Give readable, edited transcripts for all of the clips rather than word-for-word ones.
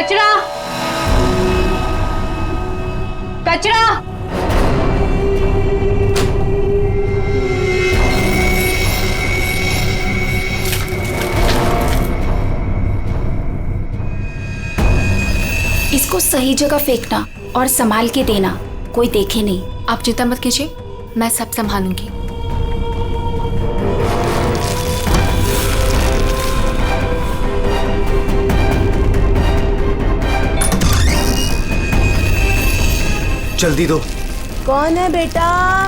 कचरा कचरा। इसको सही जगह फेंकना और संभाल के देना, कोई देखे नहीं। आप चिंता मत कीजिए, मैं सब संभालूंगी। जल्दी दो। कौन है बेटा?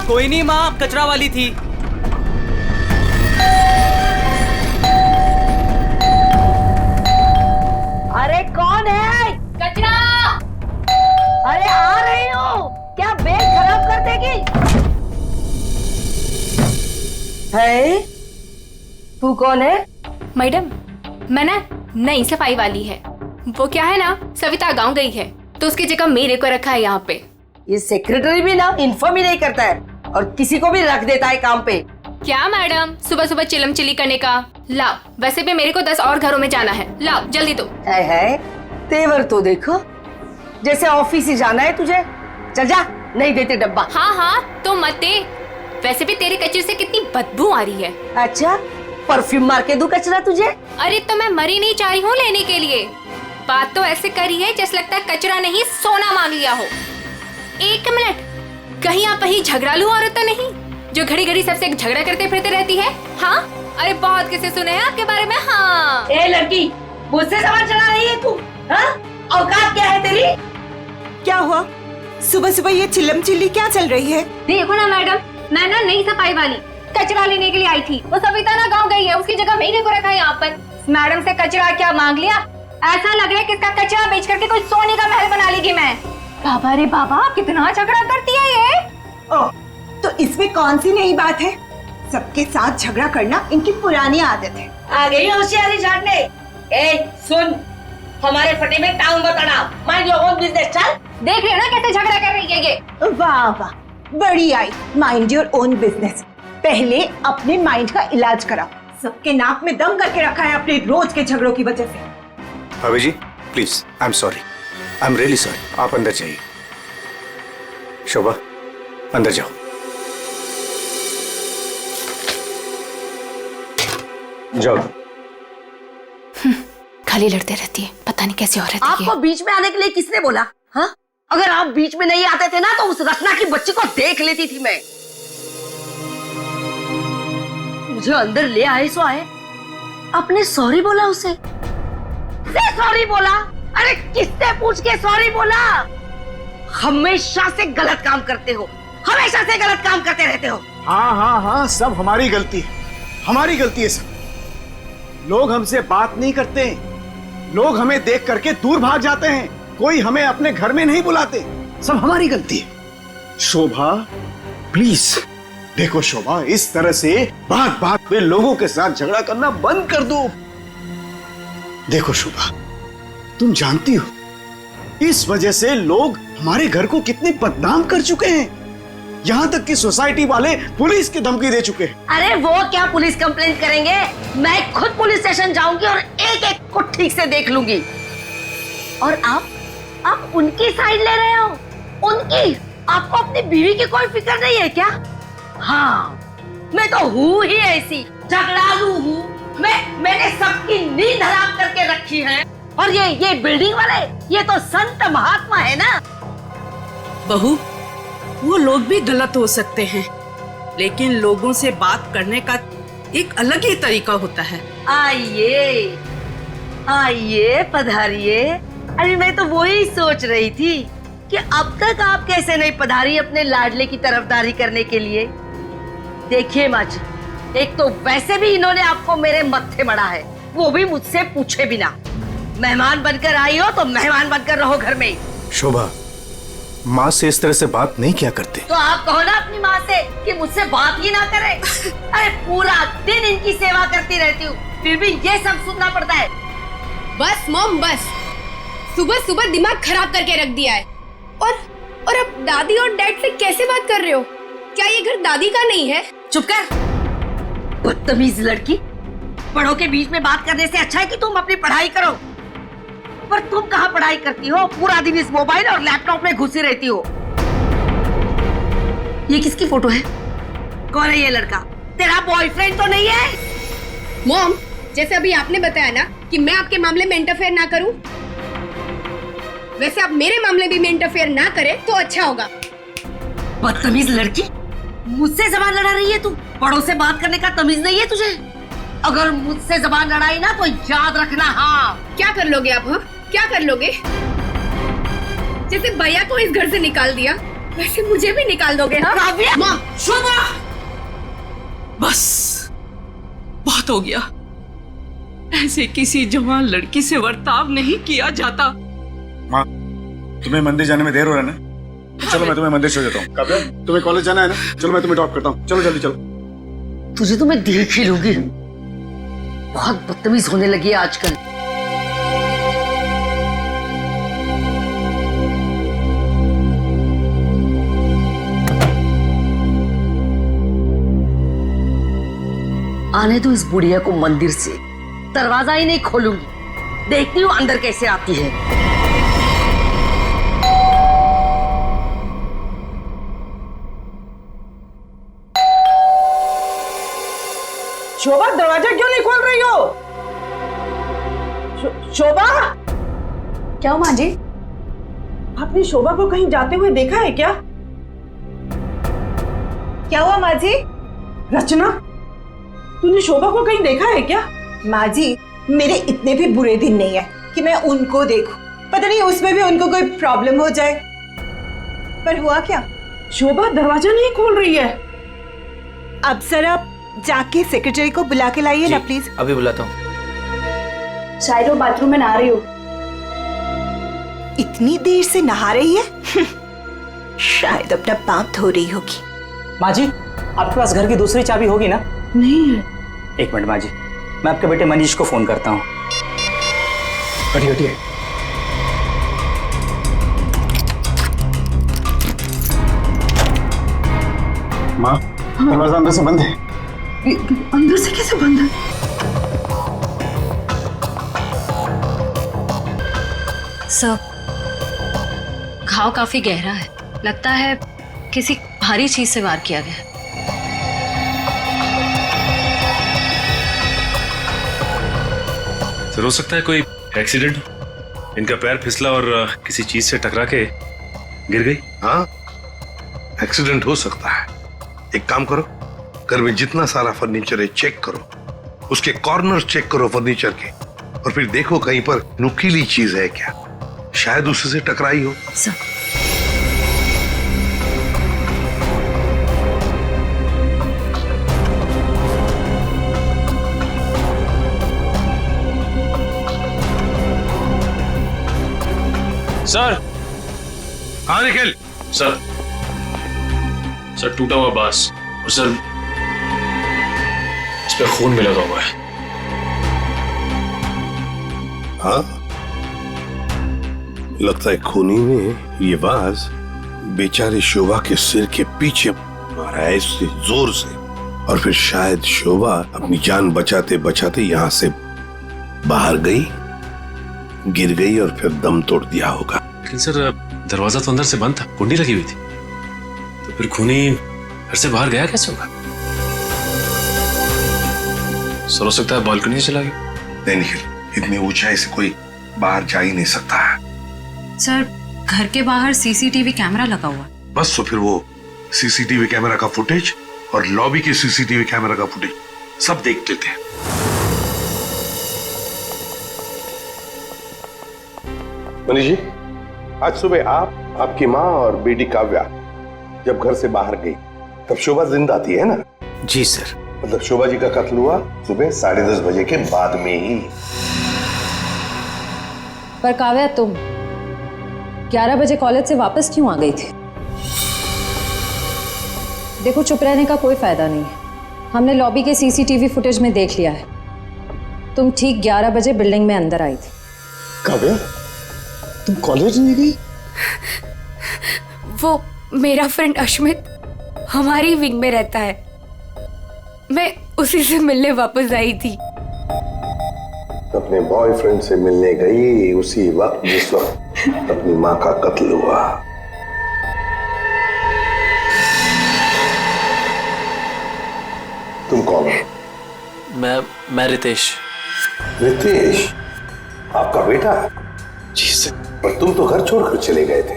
कोई नहीं माँ, कचरा वाली थी। अरे कौन है? कचरा। अरे आ रही हूँ। क्या बैग खराब कर देगी? है? तू कौन है? मैडम, मैं ना नई सफाई वाली है। वो क्या है ना, सविता गांव गई है तो उसकी जगह मेरे को रखा है यहाँ पे। ये सेक्रेटरी भी ना इन्फॉर्म ही नहीं करता है और किसी को भी रख देता है काम पे। क्या मैडम, सुबह सुबह चिलम चिली करने का। लाओ, वैसे भी मेरे को 10 और घरों में जाना है। लाओ जल्दी दो। है तेवर तो देखो, जैसे ऑफिस ही जाना है तुझे। चल जा, नहीं देते डब्बा। हाँ हाँ तो मत दे। वैसे भी तेरे कचरे से कितनी बदबू आ रही है। अच्छा, परफ्यूम मार के दूं कचरा तुझे? अरे तो मैं मरी नहीं चाह रही हूँ लेने के लिए। बात तो ऐसे करी है जैसे लगता है कचरा नहीं सोना मांग लिया हो। एक मिनट, कहीं आप वही झगड़ालू औरत तो नहीं जो घड़ी घड़ी सबसे झगड़ा करते फिरते रहती है? हाँ, अरे बहुत किसे सुने हैं आपके बारे में। हाँ ए लड़की, मुझसे सवाल चला रही है तू? हाँ? औकात क्या है तेरी? क्या हुआ? सुबह सुबह ये चिल्लम चिल्ली क्या चल रही है? देखो ना मैडम, मैं ना नई सफाई वाली कचरा लेने के लिए आई थी। वो सविता ना गाँव गई है, उसकी जगह मेरे को रखा है यहाँ पर। मैडम से कचरा क्या मांग लिया? ऐसा लग रहा है कि इसका कचरा बेच करके कोई सोने का महल बना लेगी मैं। बाबा रे बाबा, कितना झगड़ा करती है ये। ओह, तो इसमें कौन सी नई बात है? सबके साथ झगड़ा करना इनकी पुरानी आदत है। आ गई होशियारी झाड़ने। ए सुन, हमारे फटे में टाउन मत अड़ा। Mind your own business. चल, देख रहे हो ना कैसे झगड़ा कर रही है ये। वाह वाह, बड़ी आई। Mind your own business. पहले अपने माइंड का इलाज कराओ। सबके नाक में दम करके रखा है अपने रोज के झगड़ों की वजह से। भाभी ji please, I am sorry, I am really sorry. आप अंदर जाइए। शोभा, अंदर जाओ। जाओ। खाली लड़ते रहती है, पता नहीं कैसी औरत है ये। आपको बीच में आने के लिए किसने बोला? हाँ, अगर आप बीच में नहीं आते थे ना तो उस रत्ना की बच्ची को देख लेती थी मैं। मुझे अंदर ले आए सो आए। आपने सॉरी बोला उसे? सॉरी बोला? अरे किससे पूछ के सॉरी बोला? हमेशा से गलत काम करते हो, हमेशा से गलत काम करते रहते हो। हाँ हाँ हाँ, सब हमारी गलती है, हमारी गलती है सब। लोग हमसे बात नहीं करते, लोग हमें देख करके दूर भाग जाते हैं, कोई हमें अपने घर में नहीं बुलाते, सब हमारी गलती है। शोभा प्लीज देखो, शोभा इस तरह से बात बात में लोगों के साथ झगड़ा करना बंद कर दो। देखो शोभा, तुम जानती हो इस वजह से लोग हमारे घर को कितने बदनाम कर चुके हैं। यहाँ तक कि सोसाइटी वाले पुलिस की धमकी दे चुके हैं। अरे वो क्या पुलिस कंप्लेंट करेंगे? मैं खुद पुलिस स्टेशन जाऊंगी और एक एक को ठीक से देख लूंगी। और आप उनकी साइड ले रहे हो? उनकी? आपको अपनी बीवी की कोई फिक्र नहीं है क्या? हाँ, मैं तो हूँ ही ऐसी, झगड़ालू हूँ। मैंने सबकी नींद हराम करके रखी है। और ये बिल्डिंग वाले, ये तो संत महात्मा है ना। बहू, वो लोग भी गलत हो सकते हैं, लेकिन लोगों से बात करने का एक अलग ही तरीका होता है। आइए आइए, पधारिए। अरे मैं तो वही सोच रही थी कि अब तक आप कैसे नहीं पधारी अपने लाडले की तरफदारी करने के लिए। देखिए माँ जी, एक तो वैसे भी इन्होंने आपको मेरे मत्थे मड़ा है, वो भी मुझसे पूछे बिना। मेहमान बनकर आई हो तो मेहमान बनकर रहो घर में। शोभा, माँ से इस तरह से बात नहीं किया करते। तो आप कहो ना अपनी माँ से कि मुझसे बात ही ना करे। अरे पूरा दिन इनकी सेवा करती रहती हूँ, फिर भी ये सब सुनना पड़ता है। बस मॉम बस, सुबह सुबह दिमाग खराब करके रख दिया है। और अब दादी और डैड से कैसे बात कर रहे हो? क्या ये घर दादी का नहीं है? चुप कर, बदतमीज लड़की। बड़ों के बीच में बात करने से अच्छा है कि तुम अपनी पढ़ाई करो। पर तुम कहाँ पढ़ाई करती हो? पूरा दिन इस मोबाइल और लैपटॉप में घुसी रहती हो। ये किसकी फोटो है? कौन है ये लड़का? तेरा बॉयफ्रेंड तो नहीं है? मॉम, जैसे अभी आपने बताया ना कि मैं आपके मामले में इंटरफेयर ना करूं, वैसे आप मेरे मामले में इंटरफेयर ना करें तो अच्छा होगा। बदतमीज लड़की, मुझसे जबान लड़ा रही है तू? बड़ों से बात करने का तमीज नहीं है तुझे? अगर मुझसे जबान लड़ाई ना तो याद रखना। हाँ, क्या कर लोगे आप? हाँ, क्या कर लोगे? जैसे भैया को इस घर से निकाल दिया, वैसे मुझे भी निकाल दोगे? हाँ काव्या! माँ, शोभा! बस बहुत हो गया। ऐसे किसी जवान लड़की से बर्ताव नहीं किया जाता। माँ, तुम्हें मंदिर जाने में देर हो रहा है ना? तो चलो मैं तुम्हें मंदिर छोड़ देता हूँ। काव्या, तुम्हें कॉलेज जाना है ना? चलो मैं तुम्हें ड्रॉप करता हूँ। चलो जल्दी चलो। तुझे तो मैं देख ही लूंगी। बहुत बदतमीज होने लगी है आजकल। आने दो इस बुढ़िया को मंदिर से, दरवाजा ही नहीं खोलूंगी। देखती हूँ अंदर कैसे आती है। शोभा, दरवाजा क्यों नहीं खोल रही हो? शोभा! क्या हुआ माँ जी? आपने शोभा को कहीं जाते हुए देखा है क्या? क्या हुआ माँ जी? रचना, तूने शोभा को कहीं देखा है क्या? माँ जी, मेरे इतने भी बुरे दिन नहीं है कि मैं उनको देखूं। पता नहीं उसमें भी उनको कोई प्रॉब्लम हो जाए। पर हुआ क्या? शोभा दरवाजा नहीं खोल रही है। अब सर आप जाके सेक्रेटरी को बुला के लाइए ना प्लीज। अभी बुलाता हूँ। शायद वो बाथरूम में नहा रही हो। इतनी देर से नहा रही है? शायद अपना पाप धो रही होगी। माँ जी, आपके पास घर की दूसरी चाबी होगी ना? नहीं है। एक मिनट माँ जी, मैं आपके बेटे मनीष को फोन करता हूँ। हटिए हटिए। माँ, दरवाजा अंदर से बंद है। अंदर से कैसे बंद है? सर, घाव काफी गहरा है। लगता है किसी भारी चीज से वार किया गया। सर, हो सकता है कोई एक्सीडेंट। इनका पैर फिसला और किसी चीज से टकरा के गिर गई। हाँ, एक्सीडेंट हो सकता है। एक काम करो, घर में जितना सारा फर्नीचर है चेक करो, उसके कॉर्नर चेक करो फर्नीचर के, और फिर देखो कहीं पर नुकीली चीज है क्या। शायद उससे टकराई हो। Sir, sir. हाँ निखिल। सर, टूटा हुआ बांस और सर इस पे खून में लगा हुआ है। हाँ, लगता है खूनी ने ये बाज बेचारे शोभा के सिर के पीछे मारा है इससे जोर से, और फिर शायद शोभा अपनी जान बचाते बचाते यहाँ से बाहर गई, गिर गई और फिर दम तोड़ दिया होगा। लेकिन सर, दरवाजा तो अंदर से बंद था, कुंडी लगी हुई थी, तो फिर खूनी घर से बाहर गया कैसे होगा? सर, हो सकता है बालकनी से चला गया। नहीं निखिल, इतनी ऊंचाई से कोई बाहर जा ही नहीं सकता है। सर, घर के बाहर सीसीटीवी कैमरा लगा हुआ। बस तो फिर वो सीसीटीवी कैमरा का फुटेज और लॉबी के सीसीटीवी कैमरा का फुटेज सब देख लेते हैं। मनीष जी, आज सुबह आप, आपकी माँ और बेटी काव्या जब घर से बाहर गई तब शोभा जिंदा थी, है ना? जी सर। मतलब शोभा जी का कत्ल हुआ सुबह 10:30 बजे के बाद में ही। पर काव्या, तुम 11 बजे कॉलेज से वापस क्यों आ गई थी? देखो, चुप रहने का कोई फायदा नहीं है। हमने लॉबी के सीसीटीवी फुटेज में देख लिया है, तुम ठीक 11 बजे बिल्डिंग में अंदर आई थी। काव्या, तुम कॉलेज नहीं गई? वो मेरा फ्रेंड अश्मित हमारी विंग में रहता है, मैं उसी से मिलने वापस आई थी। अपने बॉयफ्रेंड से मिलने गई उसी वक्त जिस वक्त अपनी मां का कत्ल हुआ। तुम कौन हो? मैं रितेश। रितेश आपका बेटा? जी सर। पर तुम तो घर छोड़कर चले गए थे।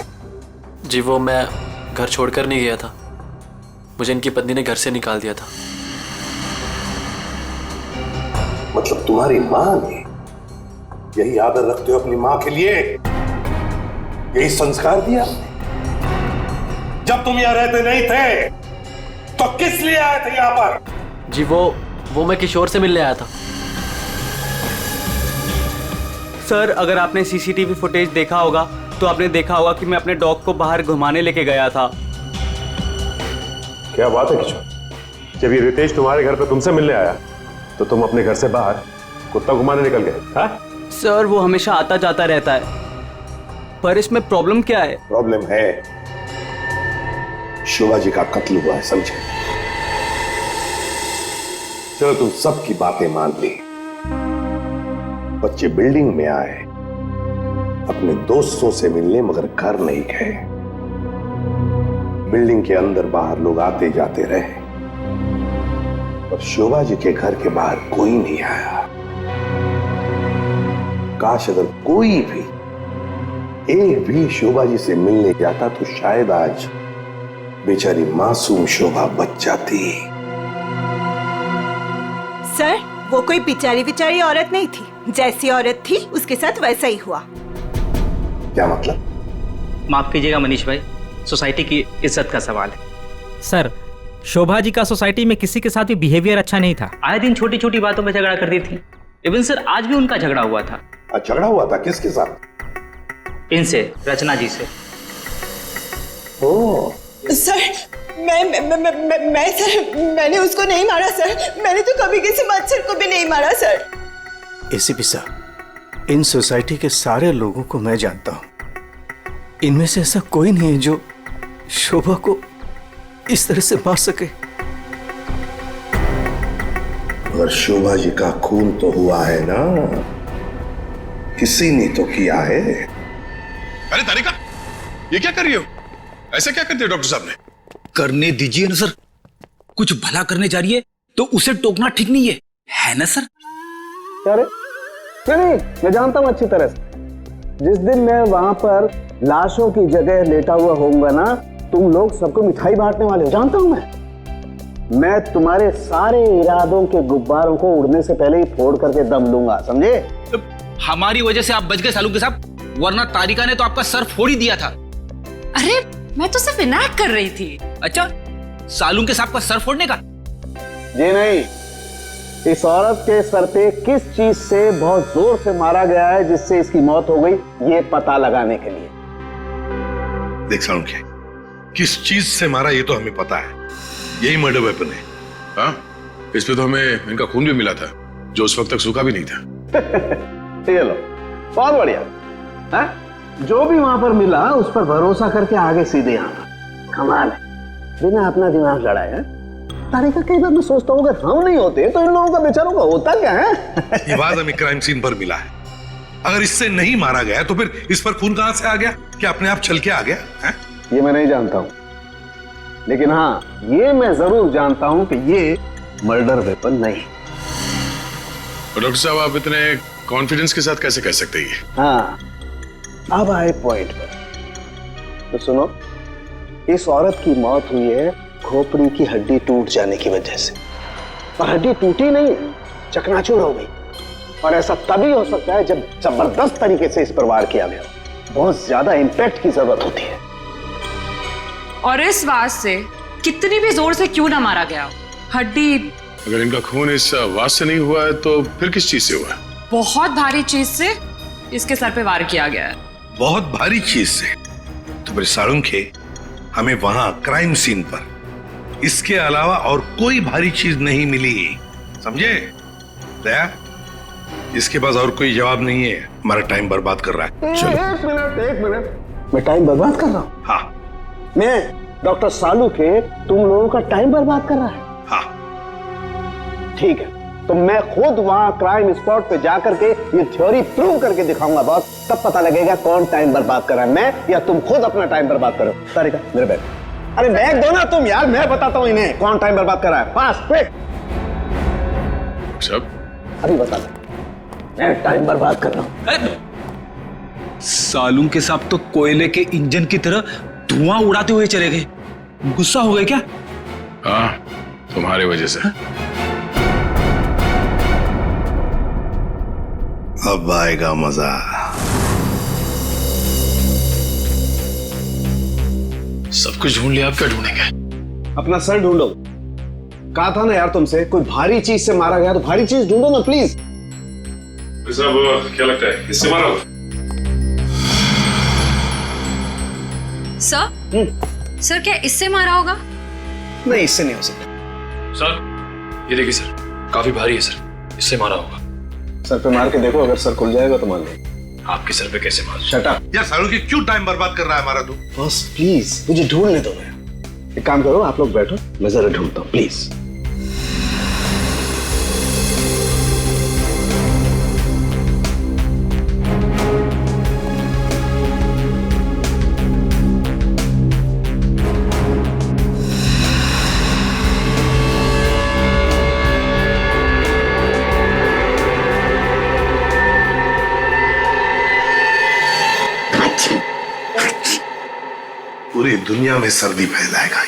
जी वो मैं घर छोड़कर नहीं गया था, मुझे इनकी पत्नी ने घर से निकाल दिया था। मतलब तुम्हारी मां ने यही आदर रखते हो अपनी मां के लिए, यही संस्कार दिया? जब तुम यहां रहते नहीं थे तो किस लिए आए थे यहां पर? जी वो मैं किशोर से मिलने आया था। सर अगर आपने सीसीटीवी फुटेज देखा होगा तो आपने देखा होगा कि मैं अपने डॉग को बाहर घुमाने लेके गया था। क्या बात है किशोर, जब ये रितेश तुम्हारे घर पे तुमसे मिलने आया तो तुम अपने घर से बाहर कुत्ता घुमाने निकल गए? हाँ सर वो हमेशा आता जाता रहता है, पर इसमें प्रॉब्लम क्या है? प्रॉब्लम है शोभा जी का कत्ल हुआ है, समझे? चलो तुम सबकी बातें मान ली, बच्चे बिल्डिंग में आए अपने दोस्तों से मिलने मगर घर नहीं गए। बिल्डिंग के अंदर बाहर लोग आते जाते रहे और शोभा जी के घर के बाहर कोई नहीं आया। काश अगर कोई भी एक भी शोभा जी से मिलने जाता तो शायद आज बेचारी मासूम शोभा बच जाती। सर वो कोई बेचारी औरत नहीं थी, जैसी औरत थी उसके साथ वैसा ही हुआ। क्या मतलब? माफ कीजिएगा मनीष भाई, सोसाइटी की इज्जत का सवाल है। सर शोभा जी का सोसाइटी में किसी के साथ भी बिहेवियर अच्छा नहीं था, आए दिन छोटी छोटी बातों में झगड़ा करती थी। इवन सर आज भी उनका झगड़ा हुआ था। झगड़ा हुआ था? किसके साथ? इनसे, रचना जी से। ओ सर मैं सर मैंने उसको नहीं मारा सर, मैंने तो कभी किसी मच्छर को भी नहीं मारा सर। एसीपी साहब, इन सोसाइटी के सारे लोगों को मैं जानता हूं, इनमें से ऐसा कोई नहीं है जो शोभा को इस तरह से मार सके। अगर शोभा जी का खून तो हुआ है ना, किसी ने तो किया है। अरे तारिका, ये क्या कर रही हो? ऐसा क्या कर दिया डॉक्टर साहब ने? करने दीजिए ना सर, कुछ भला करने जा रही है तो उसे टोकना ठीक नहीं है ना सर? नहीं, मैं जानता हूं अच्छी तरह से। जिस दिन मैं वहां पर लाशों की जगह लेटा हुआ होऊंगा ना, तुम लोग सबको मिठाई बांटने वाले हो, जानता हूं मैं तुम्हारे सारे इरादों के गुब्बारों को उड़ने से पहले ही फोड़ करके दम लूंगा, समझे? हमारी वजह से आप बच गए सालू के साहब, वरना तारिका ने तो आपका सर फोड़ ही दिया था। अरे मैं तो सिर्फ इनायत कर रही थी। अच्छा, सालू के साहब का सर फोड़ने का? जी नहीं, इस औरत के सर पे किस चीज से बहुत जोर से मारा गया है जिससे इसकी मौत हो गई, ये पता लगाने के लिए। देख सालुंखे, किस चीज से मारा ये तो हमें पता है, यही मर्डर वेपन है। हाँ, इस पे तो हमें इनका खून भी मिला था जो उस वक्त तक सूखा भी नहीं था। ये लो, बहुत बढ़िया। हाँ? जो भी वहां पर मिला उस पर भरोसा करके आगे सीधे आना, कमाल है, बिना अपना दिमाग लड़ाए। तारिका, कई बार मैं सोचता हूँ अगर हम नहीं होते तो इन लोगों का बेचारों का होता क्या है? ये बात हमें क्राइम सीन पर मिला है। अगर इससे नहीं मारा गया तो फिर इस पर खून कहां से आ गया? क्या अपने आप छल के आ गया है? ये मैं नहीं जानता हूँ, लेकिन हाँ ये मैं जरूर जानता हूँ कि ये मर्डर वेपन नहीं। डॉक्टर साहब, आप इतने कॉन्फिडेंस के साथ कैसे कह सकते हैं? हाँ, अब आए पॉइंट पर। तो सुनो, इस औरत की मौत हुई है खोपड़ी की हड्डी टूट जाने की वजह से, और हड्डी टूटी नहीं, चकनाचूर हो गई। और ऐसा तभी हो सकता है जब जबरदस्त तरीके से इस पर वार किया गया हो, बहुत ज्यादा इंपैक्ट की जरूरत होती है। और इस वार से कितनी भी जोर से क्यों ना मारा गया, हड्डी। अगर इनका खून इस वार से नहीं हुआ है तो फिर किस चीज से हुआ है? बहुत भारी चीज से इसके सर पे वार किया गया है। बहुत भारी चीज से? तो फिर सालुंखे, हमें वहां क्राइम सीन पर इसके अलावा और कोई भारी चीज नहीं मिली, समझे? दया, इसके पास और कोई जवाब नहीं है, हमारा टाइम बर्बाद कर रहा है। चलो। एक मिनट, मैं टाइम बर्बाद कर रहा हूँ? हाँ। मैं डॉक्टर सालू के तुम लोगों का टाइम बर्बाद कर रहा है? हाँ। ठीक है, तो मैं खुद वहां क्राइम स्पॉट पे जाकर के ये थ्योरी प्रूव करके दिखाऊंगा बॉस। तब पता लगेगा कौन टाइम बर्बाद कर रहा है, मैं या तुम खुद अपना टाइम बर्बाद करो। तारिका मेरे बैग, अरे बैग दो ना तुम यार, मैं बताता हूं इन्हें कौन टाइम बर्बाद कर रहा है। Fast quick. सब अभी बता दो, मैं टाइम बर्बाद कर रहा हूं। सालूं के साथ तो कोयले के इंजन की तरह धुआं उड़ाते हुए चले गए। गुस्सा हो गए क्या? हाँ, तुम्हारी वजह से। अब आएगा मजा। सब कुछ ढूंढ लिया, आप क्या ढूंढेंगे? अपना सर ढूंढो। कहा था ना यार तुमसे, कोई भारी चीज से मारा गया तो भारी चीज ढूंढो ना प्लीज। साहब क्या लगता है, इससे मारा होगा? सर क्या इससे मारा होगा? नहीं, इससे नहीं हो सकता। सर ये देखिए सर, काफी भारी है सर, इससे मारा होगा। सर पे मार के देखो, अगर सर खुल जाएगा तो मान लो। आपके सर पे कैसे मार? शट अप यार, सालों की क्यों टाइम बर्बाद कर रहा है हमारा तू? बॉस प्लीज मुझे ढूंढने दो। एक काम करो, आप लोग बैठो, मैं जरा ढूंढता हूँ प्लीज। पूरी दुनिया में सर्दी फैलाएगा।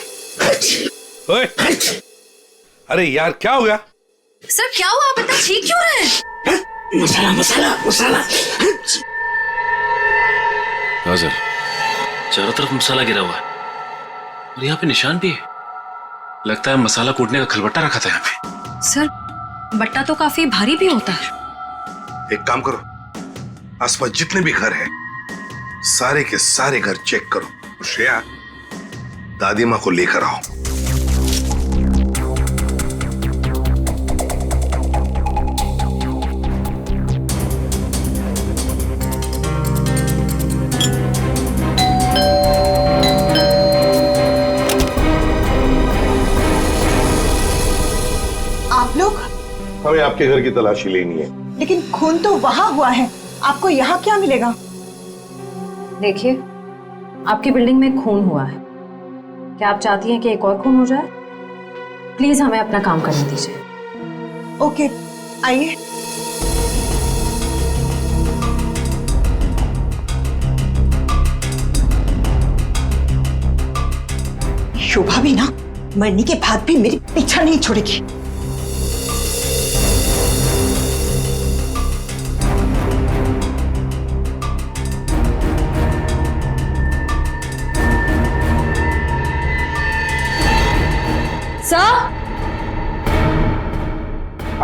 ओए, अरे यार क्या हो गया? सर क्या हुआ, आप इतना ठीक क्यों रहे हैं? मसाला मसाला मसाला। हाँ सर, चारों तरफ मसाला गिरा हुआ है और यहाँ पे निशान भी है। लगता है मसाला कूटने का खलबट्टा रखा था यहाँ पे। सर बट्टा तो काफी भारी भी होता है। एक काम करो, आसपास जितने भी घर हैं, सारे के सारे घर चेक करो। श्रेया, दादी माँ को लेकर आओ। आप लोग? हमें आपके घर की तलाशी लेनी है। लेकिन खून तो वहां हुआ है, आपको यहाँ क्या मिलेगा? देखिए, आपकी बिल्डिंग में खून हुआ है। क्या आप चाहती हैं कि एक और खून हो जाए? प्लीज हमें अपना काम करने दीजिए। ओके, आइए। शोभा भी ना मरने के बाद भी मेरी पीछा नहीं छोड़ेगी।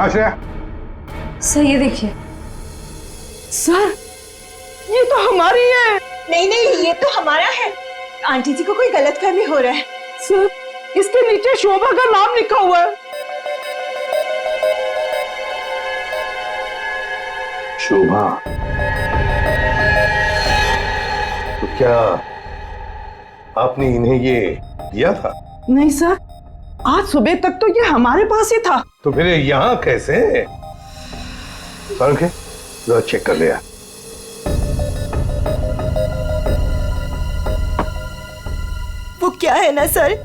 श्रेया, सर ये देखिए। सर ये तो हमारी है। नहीं नहीं, ये तो हमारा है। आंटी जी को कोई गलतफहमी हो रहा है। सर इसके नीचे शोभा का नाम लिखा हुआ है। शोभा? तो क्या आपने इन्हें ये दिया था? नहीं सर, आज सुबह तक तो ये हमारे पास ही था। तो फिर यहाँ कैसे? जरा चेक कर लिया। वो क्या है ना सर,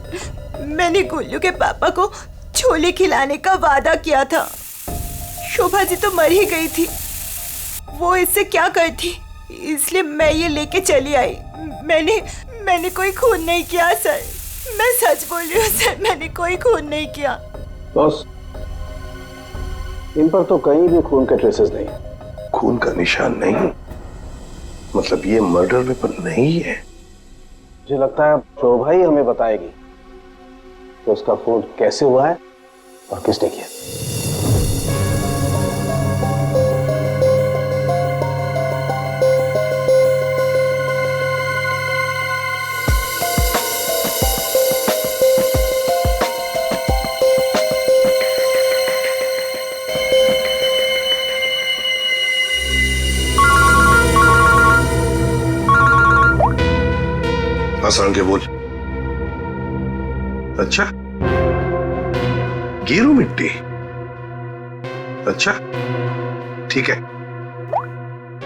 मैंने गोलू के पापा को छोले खिलाने का वादा किया था। शोभा जी तो मर ही गई थी, वो इससे क्या करती, इसलिए मैं ये लेके चली आई। मैंने कोई खून नहीं किया सर, मैं सच बोल रही हूँ सर, मैंने कोई खून नहीं किया। बॉस, इन पर तो कहीं भी खून के ट्रेसेस नहीं। खून का निशान नहीं? मतलब ये मर्डर वेपन नहीं है? मुझे लगता है शोभा ही हमें बताएगी कि उसका खून कैसे हुआ है और किसने किया। आसान के बोल। अच्छा, गेरू मिट्टी? अच्छा ठीक है।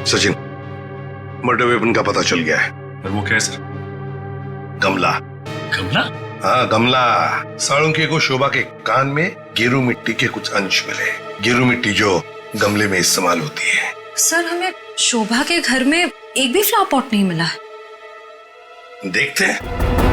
सचिन, मर्डर वेपन का पता चल गया है। और वो क्या है सर? गमला। गमला? हाँ गमला। साळुंखे को शोभा के कान में गेरू मिट्टी के कुछ अंश मिले। गेरू मिट्टी जो गमले में इस्तेमाल होती है। सर हमें शोभा के घर में एक भी फ्लावर पॉट नहीं मिला है। देखते हैं।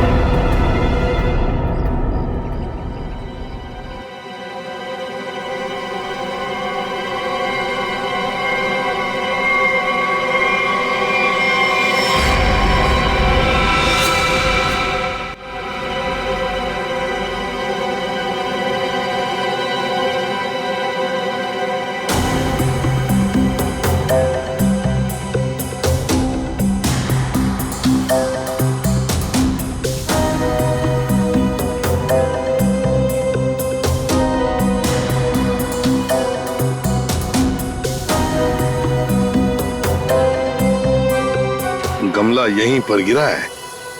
गमला यहीं पर गिरा है।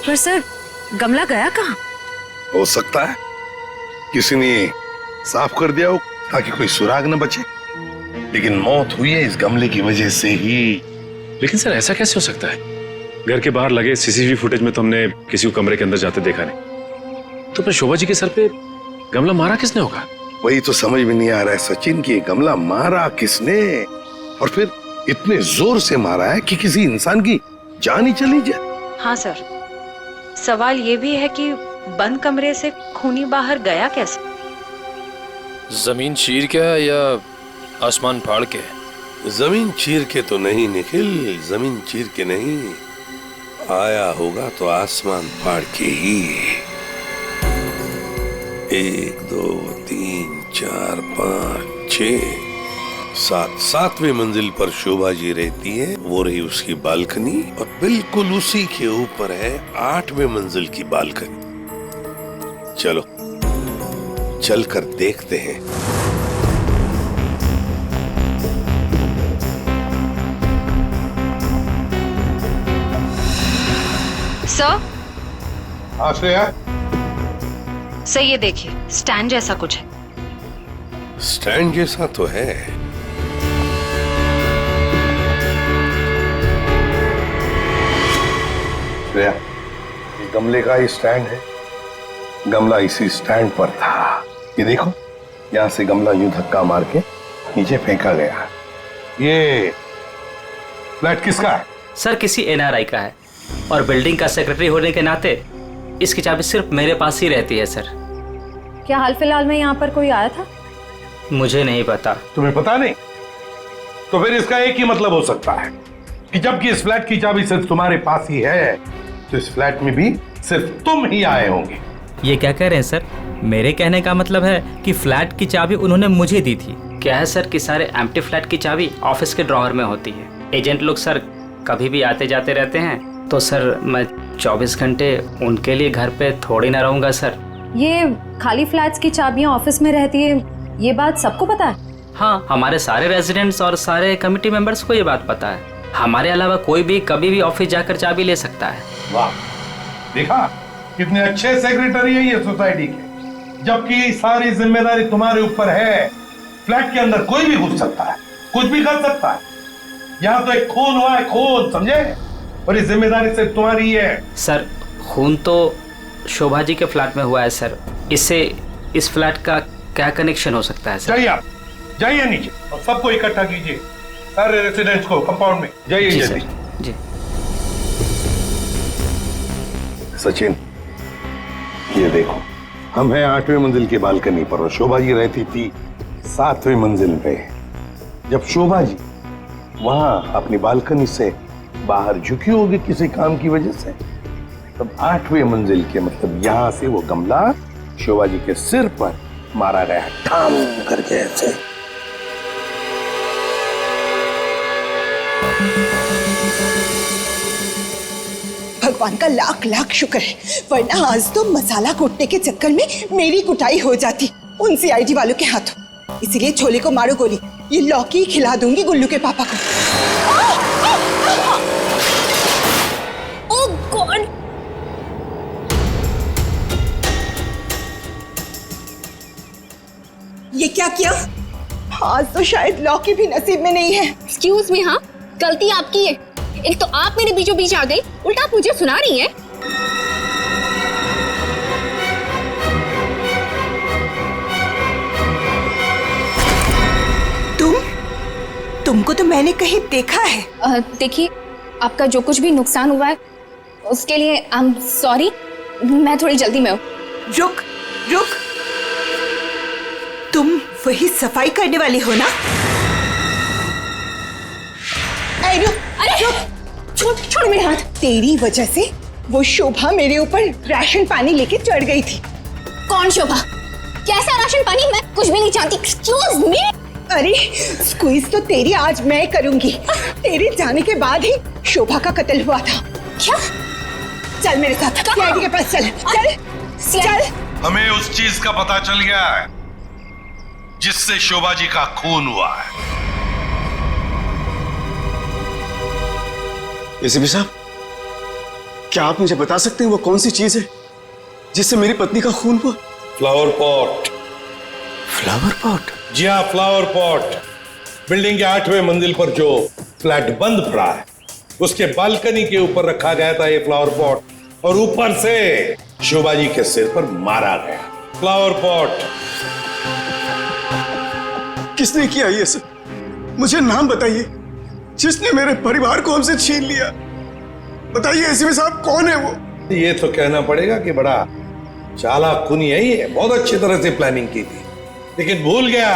पर सर गमला गया कहाँ? हो सकता है किसी ने साफ कर दिया हो ताकि कोई सुराग न बचे, लेकिन मौत हुई है इस गमले की वजह से ही। लेकिन सर ऐसा कैसे हो सकता है? घर के बाहर लगे सीसीटीवी फुटेज में तो हमने किसी को कमरे के अंदर जाते देखा नहीं। तो फिर शोभा जी के सर पे गमला मारा किसने होगा? वही तो समझ में नहीं आ रहा है सचिन कि गमला मारा किसने, और फिर इतने जोर से मारा है कि किसी इंसान की जान ही चली जाए। हाँ सर, सवाल ये भी है कि बंद कमरे से खूनी बाहर गया कैसे? जमीन चीर के या आसमान फाड़ के? जमीन चीर के तो नहीं निखिल, जमीन चीर के नहीं, आया होगा तो आसमान फाड़ के ही। 1 2 3 4 5 6 7 7वें मंजिल पर शोभा जी रहती है। वो रही उसकी बालकनी, और बिल्कुल उसी के ऊपर है 8वें मंजिल की बालकनी। चलो चलकर देखते हैं। सर। हाँ श्रेया। सर ये देखिए, स्टैंड जैसा कुछ है। स्टैंड जैसा तो है। श्रेया, ये गमले का ही स्टैंड है। गमला इसी स्टैंड पर था। ये देखो, यहाँ से गमला यूं धक्का मार के नीचे फेंका गया। ये फ्लैट किसका है? सर किसी NRI का है, और बिल्डिंग का सेक्रेटरी होने के नाते इसकी चाबी सिर्फ मेरे पास ही रहती है सर। क्या हाल फिलहाल में यहाँ पर कोई आया था? मुझे नहीं पता। तुम्हें पता नहीं? तो फिर इसका एक ही मतलब हो सकता है कि जबकि इस फ्लैट की चाबी सिर्फ तुम्हारे पास ही है, तो इस फ्लैट में भी सिर्फ तुम ही आए होंगे। ये क्या कह रहे हैं सर? मेरे कहने का मतलब है कि फ्लैट की चाबी उन्होंने मुझे दी थी। क्या है सर कि सारे एम्प्टी फ्लैट की चाबी ऑफिस के ड्रॉअर में होती है। एजेंट लोग सर कभी भी आते जाते रहते हैं, तो सर मैं 24 घंटे उनके लिए घर पे थोड़ी ना रहूंगा सर। ये खाली फ्लैट्स की चाबियां ऑफिस में रहती है, ये बात सबको पता है? हाँ, हमारे सारे रेजिडेंट्स और सारे कमिटी मेंबर्स को ये बात पता है। हमारे अलावा कोई भी कभी भी ऑफिस जाकर चाबी ले सकता है। वाह, देखा कितने अच्छे सेक्रेटरी है ये सोसाइटी के, जबकि सारी जिम्मेदारी तुम्हारे ऊपर है। फ्लैट के अंदर कोई भी घुस सकता है, कुछ भी कर सकता है। यहाँ तो एक खून हुआ है, खून, समझे? और ये जिम्मेदारी सिर्फ तुम्हारी है। सर खून तो शोभा जी के फ्लैट में हुआ है सर, इससे इस फ्लैट का क्या कनेक्शन हो सकता है सर? जाइए आप, जाइए नीचे और सबको इकट्ठा कीजिए, सारे रेसिडेंट्स को कंपाउंड में। जाइए जल्दी। जी सचिन, ये देखो, हम हैं 8वें मंजिल की बालकनी पर और शोभा जी रहती थी 7वें मंजिल पे। जब शोभा जी वहां अपनी बालकनी से बाहर झुकी होगी किसी काम की वजह से, तब 8वें मंजिल के मतलब यहां से वो गमला शोभा जी के सिर पर मारा गया, ठाम करके ऐसे। भगवान का लाख लाख शुक्र है, वरना आज तो मसाला कूटने के चक्कर में मेरी कुटाई हो जाती उन CID वालों के हाथों। इसीलिए छोले को मारो गोली, ये लौकी खिला दूंगी गुल्लू के पापा को। ओह गॉड! ये क्या किया? आज तो शायद लौकी भी नसीब में नहीं है। एक्सक्यूज मी, हाँ गलती आपकी है। एक तो आप मेरे बीचों बीच आ गई, उल्टा आप मुझे सुना रही है। तुमको तो मैंने कहीं देखा है। देखिए, आपका जो कुछ भी नुकसान हुआ है उसके लिए आई एम सॉरी। मैं थोड़ी जल्दी में हूँ। रुक रुक, तुम वही सफाई करने वाली हो ना? छोड़ मेरे हाथ। तेरी वजह से वो शोभा मेरे ऊपर राशन पानी लेके चढ़ गई थी। कौन शोभा? कैसा राशन पानी? मैं कुछ भी नहीं जानती। Excuse me. अरे स्क्वीज तो तेरी आज मैं करूंगी। तेरे जाने के बाद ही शोभा का कत्ल हुआ था। क्या? चल मेरे साथ, सीआईडी के पास चल। चल चल। हमें उस चीज का पता चल गया है जिससे शोभा जी का खून हुआ है। एसीपी साहब, क्या आप मुझे बता सकते हैं वो कौन सी चीज है जिससे मेरी पत्नी का खून हुआ? Flower pot. Flower pot? जी हाँ, फ्लावर पॉट। बिल्डिंग के 8वें मंजिल पर जो फ्लैट बंद पड़ा है उसके बालकनी के ऊपर रखा गया था ये फ्लावर पॉट और ऊपर से शोभा जी के सिर पर मारा गया। Flower pot. किसने किया ये सब? मुझे नाम बताइए जिसने मेरे परिवार को हमसे छीन लिया। बताइए एसीपी साहब, कौन है वो? ये तो कहना पड़ेगा कि बड़ा चालाक खूनी है ये। बहुत अच्छी तरह से प्लानिंग की थी, लेकिन भूल गया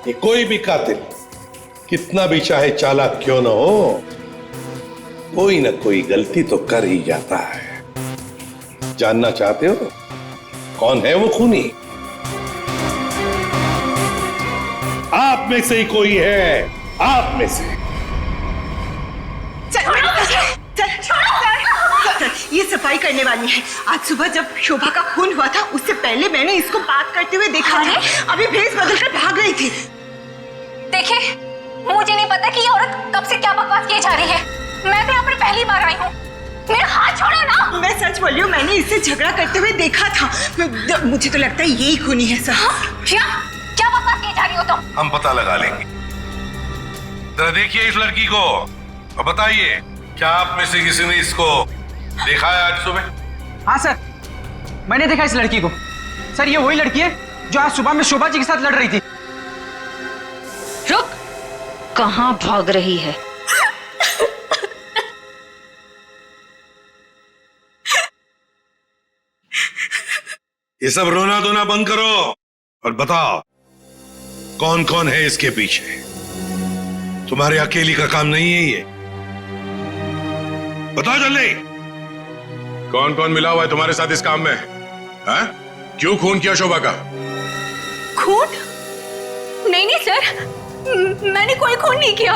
कि कोई भी कातिल कितना भी चाहे चालाक क्यों ना हो, कोई ना कोई गलती तो कर ही जाता है। जानना चाहते हो कौन है वो खूनी? आप में से ही कोई है, आप में से। ये सफाई करने वाली है। आज सुबह जब शोभा का खून हुआ था उससे पहले मैंने इसको बात करते हुए देखा था। अभी भेस बदलकर भाग रही थी। देखिए, मुझे नहीं पता कि ये औरत कब से क्या बकवास किए जा रही है। मैं तो यहाँ पर पहली बार आई हूँ। मेरा हाथ छोड़ो ना। मैं सच बोल रही हूँ, मैंने इससे झगड़ा करते हुए देखा था। मुझे तो लगता है यही खूनी है सर। क्या बकवास किए जा रही हो तुम? हम पता लगा लेंगे। जरा देखिए इस लड़की को और बताइए, क्या आप में से किसी ने इसको देखा है आज सुबह? हाँ सर, मैंने देखा इस लड़की को। सर, ये वही लड़की है जो आज सुबह में शोभा जी के साथ लड़ रही थी। रुक, कहाँ भाग रही है? ये सब रोना धोना बंद करो और बताओ कौन कौन है इसके पीछे। तुम्हारे अकेली का काम नहीं है ये। बताओ जल्दी। कौन कौन मिला हुआ है तुम्हारे साथ इस काम में? हाँ? क्यों खून किया शोभा का? खून? नहीं सर, मैंने कोई खून नहीं किया।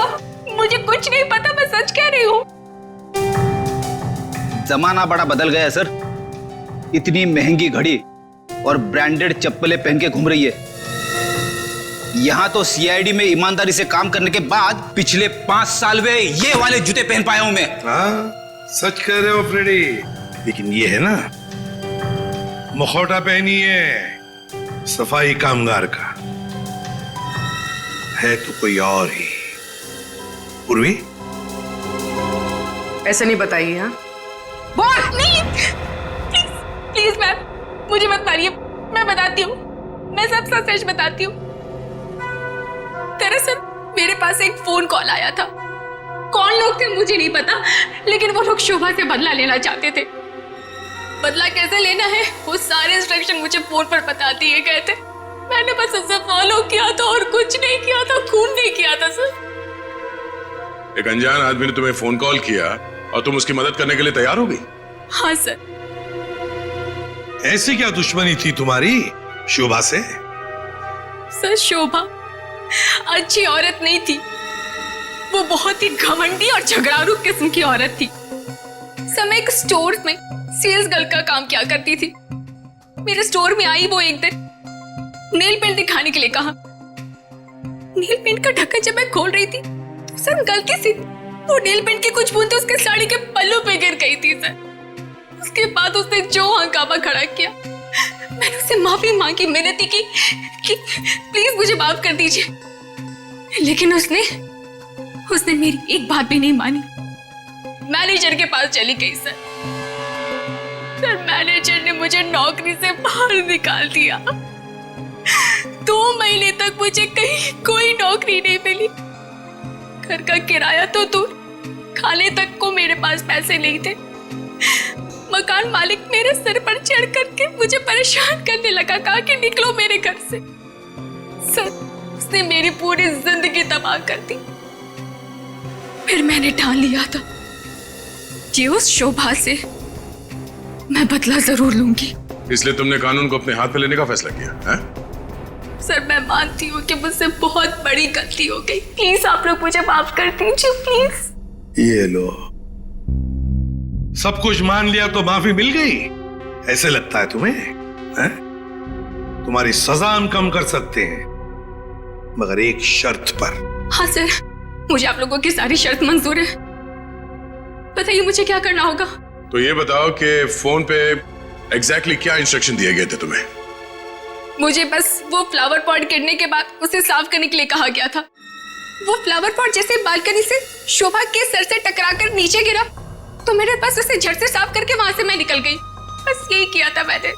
मुझे कुछ नहीं पता, मैं सच कह रही हूँ। जमाना बड़ा बदल गया है सर। इतनी महंगी घड़ी और ब्रांडेड चप्पलें पहन के घूम रही है। यहां तो सीआईडी में ईमानदारी से काम करने के बाद पिछले 5 साल में ये वाले जूते पहन पाया हूं मैं। हाँ, सच कह रहे हो फ्रेडी। लेकिन ये है ना, मुखौटा पहनी है सफाई कामगार का, है तो कोई और ही। पूर्वी, ऐसे नहीं बताइए। हाँ, बोल नहीं। प्लीज मैम, मुझे मत मारिए। मैं बताती हूँ, मैं सब सच बताती हूँ। दरअसल मेरे पास एक फोन कॉल आया था। कौन लोग थे मुझे नहीं पता, लेकिन वो लोग शोभा से बदला लेना चाहते थे। बदला कैसे लेना है वो सारे इंस्ट्रक्शन मुझे फोन पर बता दिए गए थे। मैंने बस उसे फॉलो किया था और कुछ नहीं किया था, खून नहीं किया था सर। एक अनजान आदमी ने तुम्हें फोन कॉल किया और तुम उसकी मदद करने के लिए तैयार हो गई? हाँ सर। ऐसी क्या दुश्मनी थी तुम्हारी शोभा से? सर, शोभा अच्छी औरत नहीं थी। वो बहुत ही घमंडी और झगड़ारू किस्म की औरत थी। समय एक स्टोर में सेल्स गर्ल का काम किया करती थी। मेरे स्टोर में आई वो एक दिन, नेल पेंट दिखाने के लिए कहा। नेल पेंट का ढक्कन जब मैं खोल रही थी तो सर गलती से वो नेल पेंट की कुछ बूंदें उसके साड़ी के पल्लू पे गिर गई थी सर। उसके बाद उसने जो हंगामा खड़ा किया, मैंने उससे माफी मांगी, मिन्नती की कि प्लीज मुझे माफ कर दीजिए। लेकिन उसने मेरी एक बात भी नहीं मानी। मैनेजर के पास चली गई सर। मैनेजर ने मुझे नौकरी से बाहर निकाल दिया। 2 महीने तक मुझे कहीं कोई नौकरी नहीं मिली। घर का किराया तो दूर, खाने तक को मेरे पास पैसे नहीं थे। मकान मालिक मेरे सिर पर चढ़ करके मुझे परेशान करने लगा, कहा कि निकलो मेरे घर से। सर, उसने मेरी पूरी जिंदगी तबाह कर दी। फिर मैंने ठान लिया था कि उस शोभा से मैं बदला जरूर लूंगी। इसलिए तुमने कानून को अपने हाथ में लेने का फैसला किया है? सर, मैं मानती हूँ कि मुझसे बहुत बड़ी गलती हो गई। प्लीज आप लोग मुझे माफ कर दीजिए, प्लीज। ये लो, सब कुछ मान लिया तो माफी मिल गई? ऐसे लगता है तुम्हें? है? तुम्हारी सजा हम कम कर सकते हैं, मगर एक शर्त पर। हाँ सर, मुझे आप लोगों की सारी शर्त मंजूर है। बताइए मुझे क्या करना होगा। तो ये बताओ कि फोन पे एग्जैक्टली क्या इंस्ट्रक्शन दिए गए थे तुम्हें? मुझे बस वो फ्लावर पॉट गिरने के बाद उसे साफ करने के लिए कहा गया था। वो फ्लावर पॉट जैसे बालकनी से शोभा के सर से टकराकर नीचे गिरा तो मेरे पास उसे झट से साफ करके वहां से मैं निकल गई। बस यही किया था मैंने।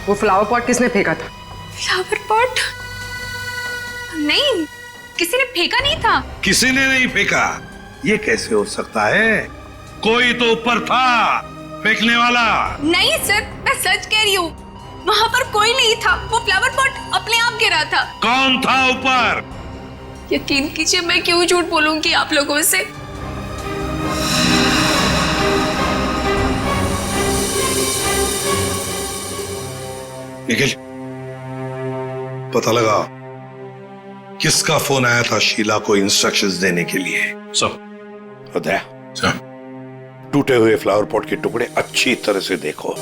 वो फ्लावर पॉट किसने फेंका था? Flower pot? नहीं, किसी ने फेंका नहीं था। किसी ने नहीं फेंका? ये कैसे हो सकता है? कोई तो ऊपर था फेंकने वाला। नहीं सर, मैं सच कह रही हूँ, वहाँ पर कोई नहीं था। वो फ्लावर पॉट अपने आप गिरा था। कौन था ऊपर? यकीन कीजिए, मैं क्यों झूठ बोलूंगी आप लोगों से। निखिल, पता लगा किसका फोन आया था शीला को इंस्ट्रक्शंस देने के लिए? सब बताया? टूटे हुए फ्लावर पॉट के टुकड़े अच्छी तरह से देखो।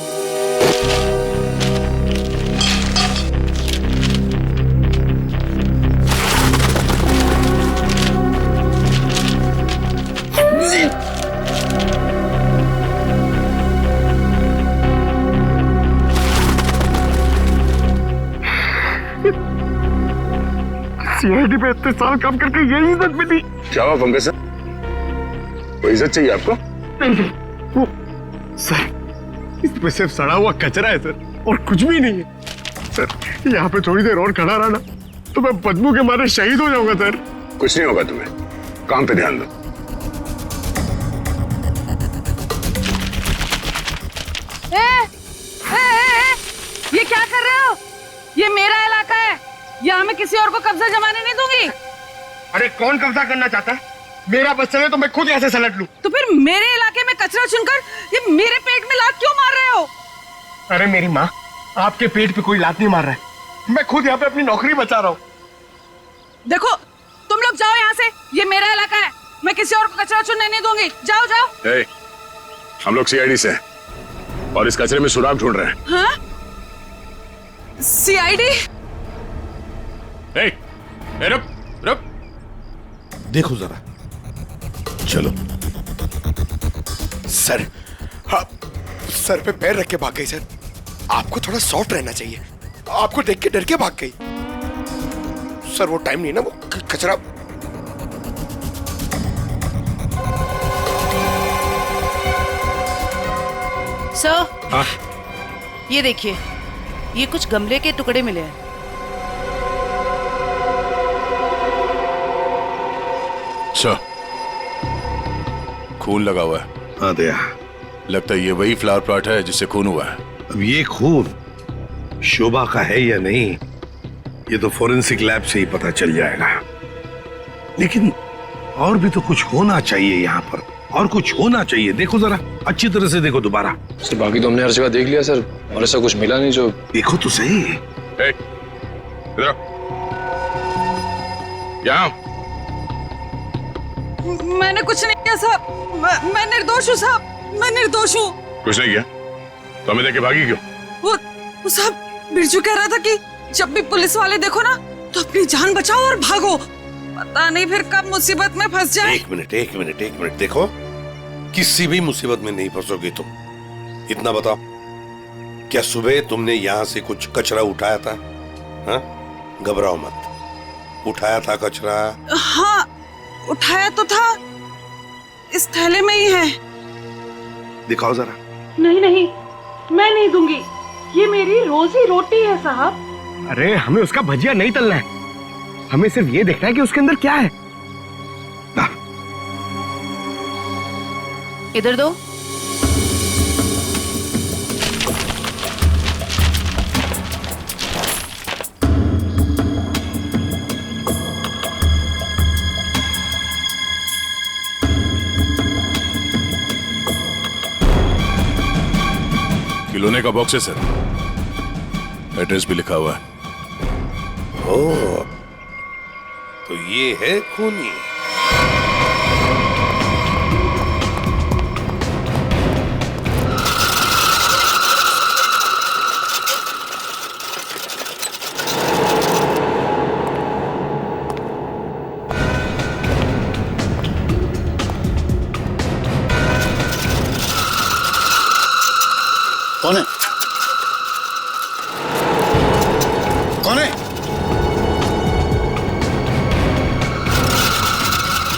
सीआईडी पे इतने साल काम करके यही इज्जत मिली। क्या हुआ पंकज सर? कोई इज्जत चाहिए आपको? वो सर, इसमें सिर्फ सड़ा हुआ कचरा है सर, और कुछ भी नहीं है सर। यहाँ पे थोड़ी देर और खड़ा रहा ना तो मैं बदबू के मारे शहीद हो जाऊंगा सर। कुछ नहीं होगा तुम्हें, काम पे ध्यान दो। ये क्या कर रहे हो? ये मेरा इलाका है, यहाँ मैं किसी और को कब्जा जमाने नहीं दूंगी। अरे कौन कब्जा करना चाहता है? मेरा बच्चा है तो मैं खुद यहाँ से सलट लूं। तो फिर मेरे इलाके में कचरा चुनकर ये मेरे पेट में लात क्यों मार रहे हो? अरे मेरी माँ, आपके पेट पे कोई लात नहीं मार रहा है। मैं खुद यहाँ पे अपनी नौकरी बचा रहा हूँ। देखो, तुम लोग जाओ यहाँ से, ये मेरा इलाका है। मैं किसी और को कचरा चुनने नहीं दूंगी। जाओ जाओ। हम लोग सीआईडी से हैं और इस कचरे में सुराग ढूंढ रहे हैं। हाँ? सीआईडी? रुक रुक, देखो जरा, चलो। सर, हाँ, सर पे पैर रख के भाग गई सर। आपको थोड़ा सॉफ्ट रहना चाहिए। आपको देख के डर के भाग गई सर। वो टाइम नहीं ना, वो कचरा। सर, हाँ? ये देखिए, ये कुछ गमले के टुकड़े मिले हैं। सर, खून लगा हुआ है। हाँ दया, लगता है ये वही फ्लावर प्लॉट है जिससे खून हुआ है। अब ये खून शोभा का है या नहीं, ये तो फोरेंसिक लैब से ही पता चल जाएगा। लेकिन और भी तो कुछ होना चाहिए यहाँ पर, और कुछ होना चाहिए। देखो जरा, अच्छी तरह से देखो दोबारा। सर, बाकी तो हमने हर जगह देख लिया सर, और ऐसा कुछ मिला नहीं। जो देखो तो सही। इधर यहाँ। मैंने कुछ नहीं किया साहब। मैं निर्दोष हूँ साहब, मैं निर्दोष हूँ। कुछ नहीं किया तो हमें देखे भागी क्यों? वो साहब, बिरजू कह रहा था कि जब भी पुलिस वाले देखो ना तो अपनी जान बचाओ और भागो। पता नहीं फिर कब मुसीबत में फंस जाए। एक मिनट देखो, किसी भी मुसीबत में नहीं फंसोगी तुम। इतना बताओ, क्या सुबह तुमने यहाँ से कुछ कचरा उठाया था? हाँ? घबराओ मत, उठाया था कचरा? हाँ, उठाया तो था, इस थैले में ही है। दिखाओ जरा। नहीं नहीं, मैं नहीं दूंगी, ये मेरी रोजी रोटी है साहब। अरे हमें उसका भजिया नहीं तलना है, हमें सिर्फ ये देखना है कि उसके अंदर क्या है। इधर दो। खिलौने का बॉक्स है सर, एड्रेस भी लिखा हुआ है। ओह, तो ये है खूनी। कौन है? कौन है?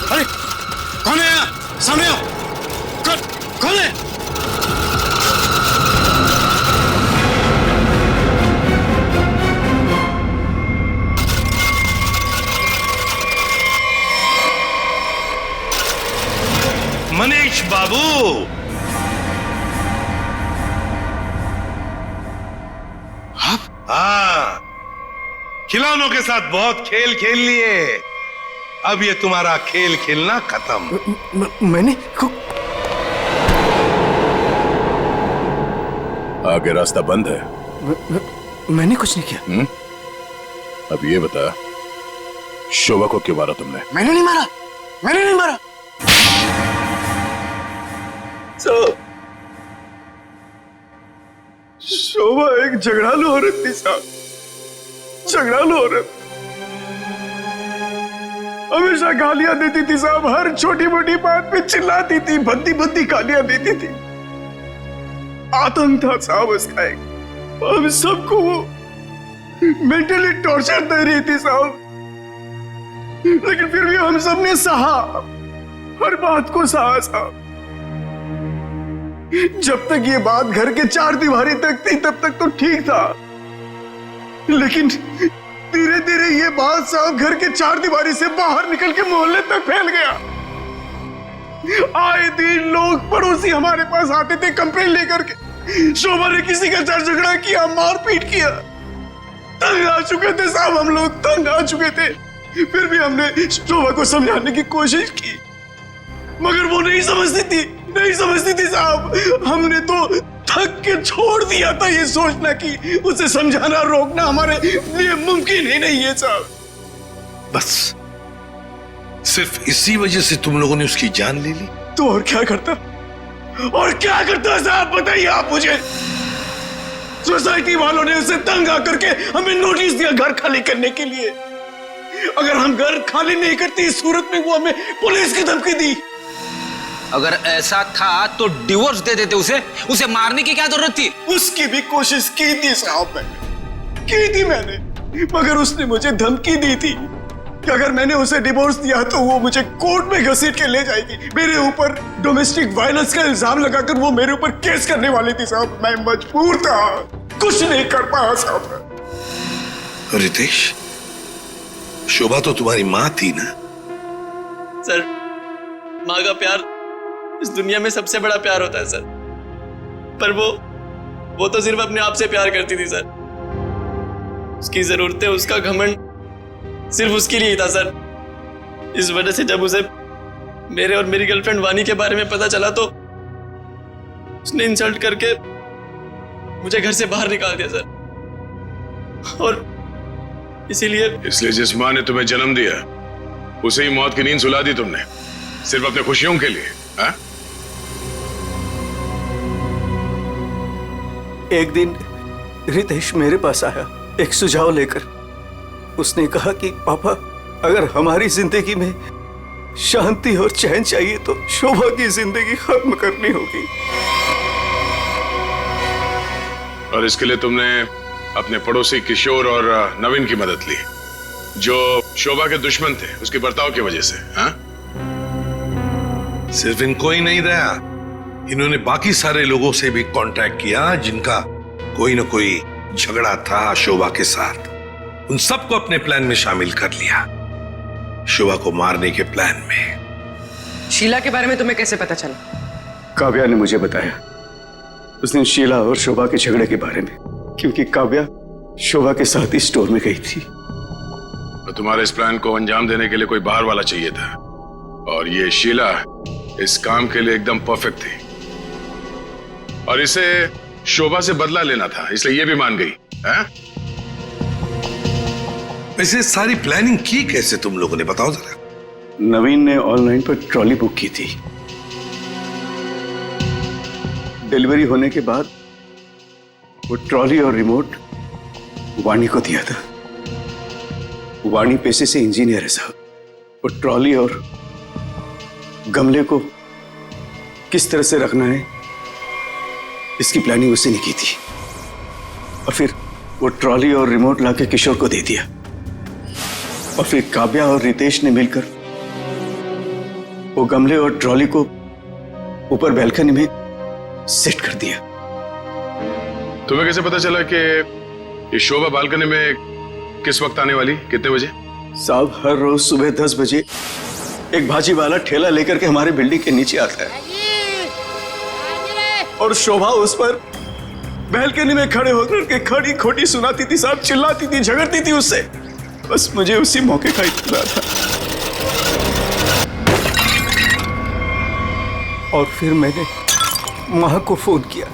अरे कौन है यहाँ? सामने आओ। कौन है? मनीष बाबू, हाँ, खिलौनों के साथ बहुत खेल खेल लिए, अब ये तुम्हारा खेल खेलना खत्म। मैंने आगे रास्ता बंद है। मैंने कुछ नहीं किया। अब ये बता, शोभा को क्यों मारा तुमने? मैंने नहीं मारा, मैंने नहीं मारा। शोभा एक झगड़ालू औरत थी साहब, झगड़ालू औरत। हमेशा गालियां देती थी साहब, हर छोटी मोटी बात पे चिल्लाती थी, भद्दी भद्दी गालियां देती थी। आतंक था साहब उसका एक, हम सबको वो मेंटली टॉर्चर दे रही थी साहब, लेकिन फिर भी हम सबने सहा, हर बात को सहा साहब। जब तक ये बात घर के चार दीवारी तक थी तब तक तो ठीक था, लेकिन धीरे धीरे ये बात साहब घर के चार दीवारी से बाहर निकल के मोहल्ले तक फैल गया। आए दिन लोग पड़ोसी हमारे पास आते थे कंप्लेन लेकर के, शोभा ने किसी का झगड़ा किया, मारपीट किया। तंग आ चुके थे साहब हम लोग, तंग आ चुके थे। फिर भी हमने शोभा को समझाने की कोशिश की, मगर वो नहीं समझती थी, नहीं समझती थी साहब। हमने तो थक के छोड़ दिया था ये सोचना कि उसे समझाना रोकना हमारे लिए मुमकिन ही नहीं है साहब। बस सिर्फ इसी वजह से तुम लोगों ने उसकी जान ले ली? तो और क्या करता, और क्या करता साहब, बताइए आप मुझे। सोसाइटी वालों ने उसे तंग आकर के हमें नोटिस दिया घर खाली करने के लिए। अगर हम घर खाली नहीं करते इस सूरत में वो हमें पुलिस की धमकी दी। अगर ऐसा था तो डिवोर्स दे देते उसे मारने की क्या जरूरत थी? उसकी भी कोशिश की थी साहब, मैंने की थी मैंने, मगर उसने मुझे धमकी दी थी कि अगर मैंने उसे डिवोर्स दिया तो वो मुझे कोर्ट में घसीट के ले जाएगी। मेरे ऊपर डोमेस्टिक वायलेंस का इल्जाम लगाकर वो मेरे ऊपर केस करने वाली थी साहब। मैं मजबूर था, कुछ नहीं कर पाया साहब। रितेश, शोभा तो तुम्हारी माँ थी ना? सर, माँ का प्यार इस दुनिया में सबसे बड़ा प्यार होता है सर, पर वो तो सिर्फ अपने आप से प्यार करती थी सर। उसकी जरूरतें, उसका घमंड सिर्फ उसके लिए ही था सर। इस वजह से जब उसे मेरे और मेरी गर्लफ्रेंड वानी के बारे में पता चला तो उसने इंसल्ट करके मुझे घर से बाहर निकाल दिया सर। और इसलिए जिस माँ ने तुम्हें जन्म दिया उसे ही मौत की नींद सुला दी तुमने, सिर्फ अपने खुशियों के लिए, हाँ? एक दिन रितेश मेरे पास आया एक सुझाव लेकर। उसने कहा कि पापा, अगर हमारी जिंदगी में शांति और चैन चाहिए तो शोभा की जिंदगी खत्म करनी होगी। और इसके लिए तुमने अपने पड़ोसी किशोर और नवीन की मदद ली? जो शोभा के दुश्मन थे उसके बर्ताव की वजह से। हाँ, सिर्फ इनको ही नहीं दया, इन्होंने बाकी सारे लोगों से भी कांटेक्ट किया जिनका कोई ना कोई झगड़ा था शोभा के साथ। उन सबको अपने प्लान में शामिल कर लिया, शोभा को मारने के प्लान में। शीला के बारे में तुम्हें कैसे पता चला? काव्या ने मुझे बताया उस दिन शीला और शोभा के झगड़े के बारे में, क्योंकि काव्या शोभा के साथ ही स्टोर में गई थी। तो तुम्हारे इस प्लान को अंजाम देने के लिए कोई बाहर वाला चाहिए था, और ये शीला इस काम के लिए एकदम परफेक्ट थी, और इसे शोभा से बदला लेना था, इसलिए ये भी मान गई। है? वैसे सारी प्लानिंग की कैसे तुम लोगों ने, बताओ जरा। नवीन ने ऑनलाइन पर ट्रॉली बुक की थी। डिलीवरी होने के बाद वो ट्रॉली और रिमोट वाणी को दिया था। वाणी पेशे से इंजीनियर है साहब। वो ट्रॉली और गमले को किस तरह से रखना है इसकी प्लानिंग उसने नहीं की थी, और फिर वो ट्रॉली और रिमोट लाके किशोर को दे दिया, और फिर काव्या और रितेश ने मिलकर वो गमले और ट्रॉली को ऊपर बैल्कनी में सेट कर दिया। तुम्हें कैसे पता चला कि ये शोभा बालकनी में किस वक्त आने वाली, कितने बजे? साहब, हर रोज सुबह 10 बजे एक भाजी वाला ठेला लेकर के हमारे बिल्डिंग के नीचे आता है, और शोभा उस पर बैल्कनी में खड़े होकर के खड़ी खोटी सुनाती थी साहब, चिल्लाती थी, झगड़ती थी उससे। बस मुझे उसी मौके का इंतजार था, और फिर मैंने मां को फोन किया।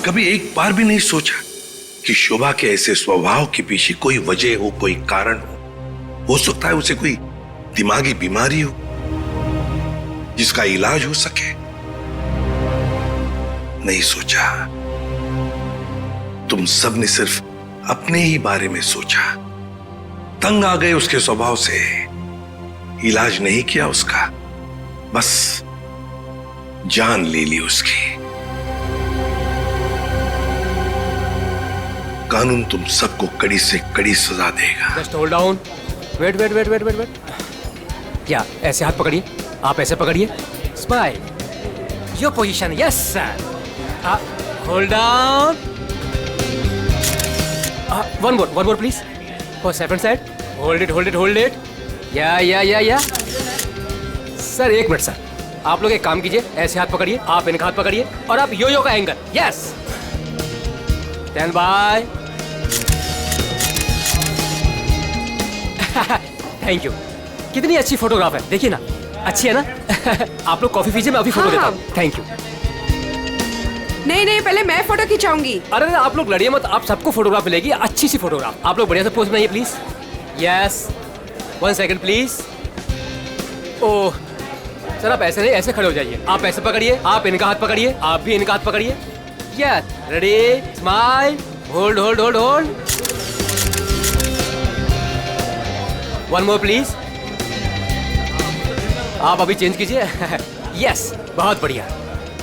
कभी एक बार भी नहीं सोचा कि शोभा के ऐसे स्वभाव के पीछे कोई वजह हो, कोई कारण हो सकता है उसे कोई दिमागी बीमारी हो जिसका इलाज हो सके? नहीं सोचा। तुम सब ने सिर्फ अपने ही बारे में सोचा, तंग आ गए उसके स्वभाव से, इलाज नहीं किया उसका, बस जान ले ली उसकी। कानून तुम सबको कड़ी से कड़ी सजा देगा। Just hold down, wait wait wait wait wait wait. क्या ऐसे हाथ पकड़िए, आप ऐसे पकड़िए, smile, your position, yes sir, hold down, one more please, for second side, hold it hold it hold it, yeah sir, एक मिनट सर, आप लोग एक काम कीजिए, ऐसे हाथ पकड़िए, आप इनका हाथ पकड़िए, और आप यो का angle, yes, stand by. Thank you. कितनी अच्छी फोटोग्राफ है, देखिए ना, अच्छी है ना? आप लोग कॉफी पीजिए, मैं अभी फोटो देता हूँ। Thank you. नहीं, पहले मैं फोटो खिंचाऊंगी। अरे आप लोग लड़िए मत, आप सबको फोटोग्राफ मिलेगी, अच्छी सी फोटोग्राफ। आप लोग बढ़िया से पोज बनाइए please. Yes, 1 second please. Oh sir, आप ऐसे नहीं, ऐसे खड़े हो जाइए, आप ऐसे पकड़िए, आप इनका हाथ पकड़िए, आप भी इनका हाथ पकड़िए। Yes, ready, smile, hold hold hold hold, one more please. आप अभी चेंज कीजिए। यस, बहुत बढ़िया।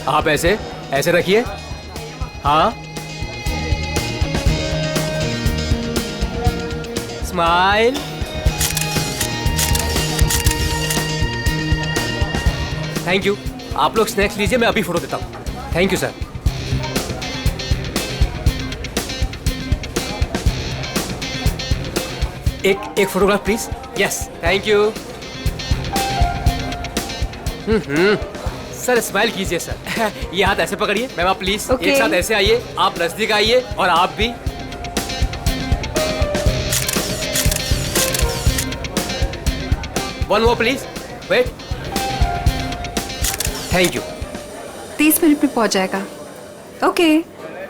आप ऐसे ऐसे रखिए, हाँ, स्माइल, थैंक यू। आप लोग स्नैक्स लीजिए, मैं अभी फोटो देता हूँ। Thank you sir. एक photograph please. Yes, thank you. Sir smile कीजिए सर। ये हाथ ऐसे पकड़िए, मैम आप प्लीज एक साथ ऐसे आइए, आप नजदीक आइए, और आप भी। One more please, wait, thank you. 30 minute में पहुंच जाएगा। Okay,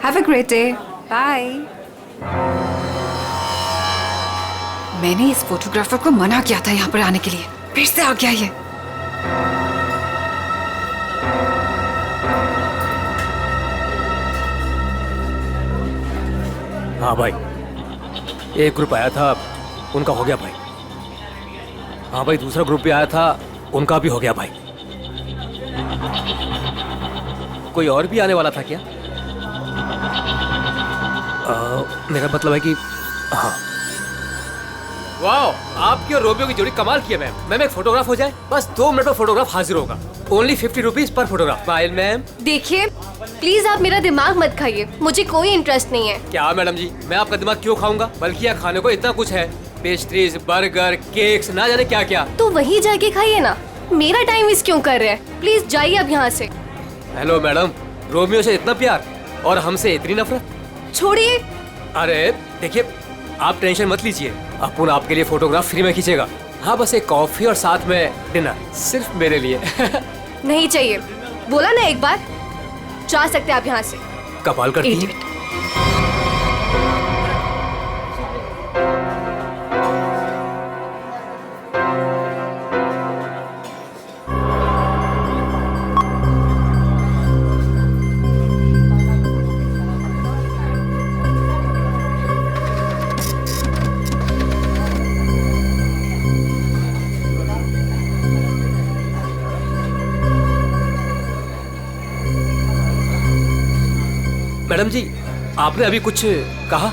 have a great day, bye. मैंने इस फोटोग्राफर को मना किया था यहाँ पर आने के लिए, फिर से आ गया ये। हाँ भाई, एक ग्रुप आया था, उनका हो गया भाई। हाँ भाई, दूसरा ग्रुप भी आया था, उनका भी हो गया भाई। कोई और भी आने वाला था क्या? मेरा मतलब है कि हाँ। वाह, आपकी और रोमियो की जोड़ी कमाल की है मैम। मैम एक फोटोग्राफ हो जाए, बस 2 मिनट में फोटोग्राफ हाजिर होगा। Only 50 rupees per photograph. Smile ma'am. देखिए प्लीज आप मेरा दिमाग मत खाइए, मुझे कोई इंटरेस्ट नहीं है। क्या मैडम जी, मैं आपका दिमाग क्यों खाऊंगा? बल्कि यहाँ खाने को इतना कुछ है, पेस्ट्रीज, बर्गर, केक्स, ना जाने क्या क्या। तो वहीं जाके खाइए ना, मेरा टाइम वेस्ट क्यों कर रहे हैं? प्लीज जाइए अब यहाँ से। हेलो मैडम, रोमियो से इतना प्यार और हमसे इतनी नफरत? छोड़िए। अरे देखिए, आप टेंशन मत लीजिए, अपुन आपके लिए फोटोग्राफ फ्री में खींचेगा। हाँ, बस एक कॉफी और साथ में डिनर, सिर्फ मेरे लिए। नहीं चाहिए, बोला ना एक बार। जा सकते आप यहाँ से। कमाल करती है। मैडम जी, आपने अभी कुछ कहा?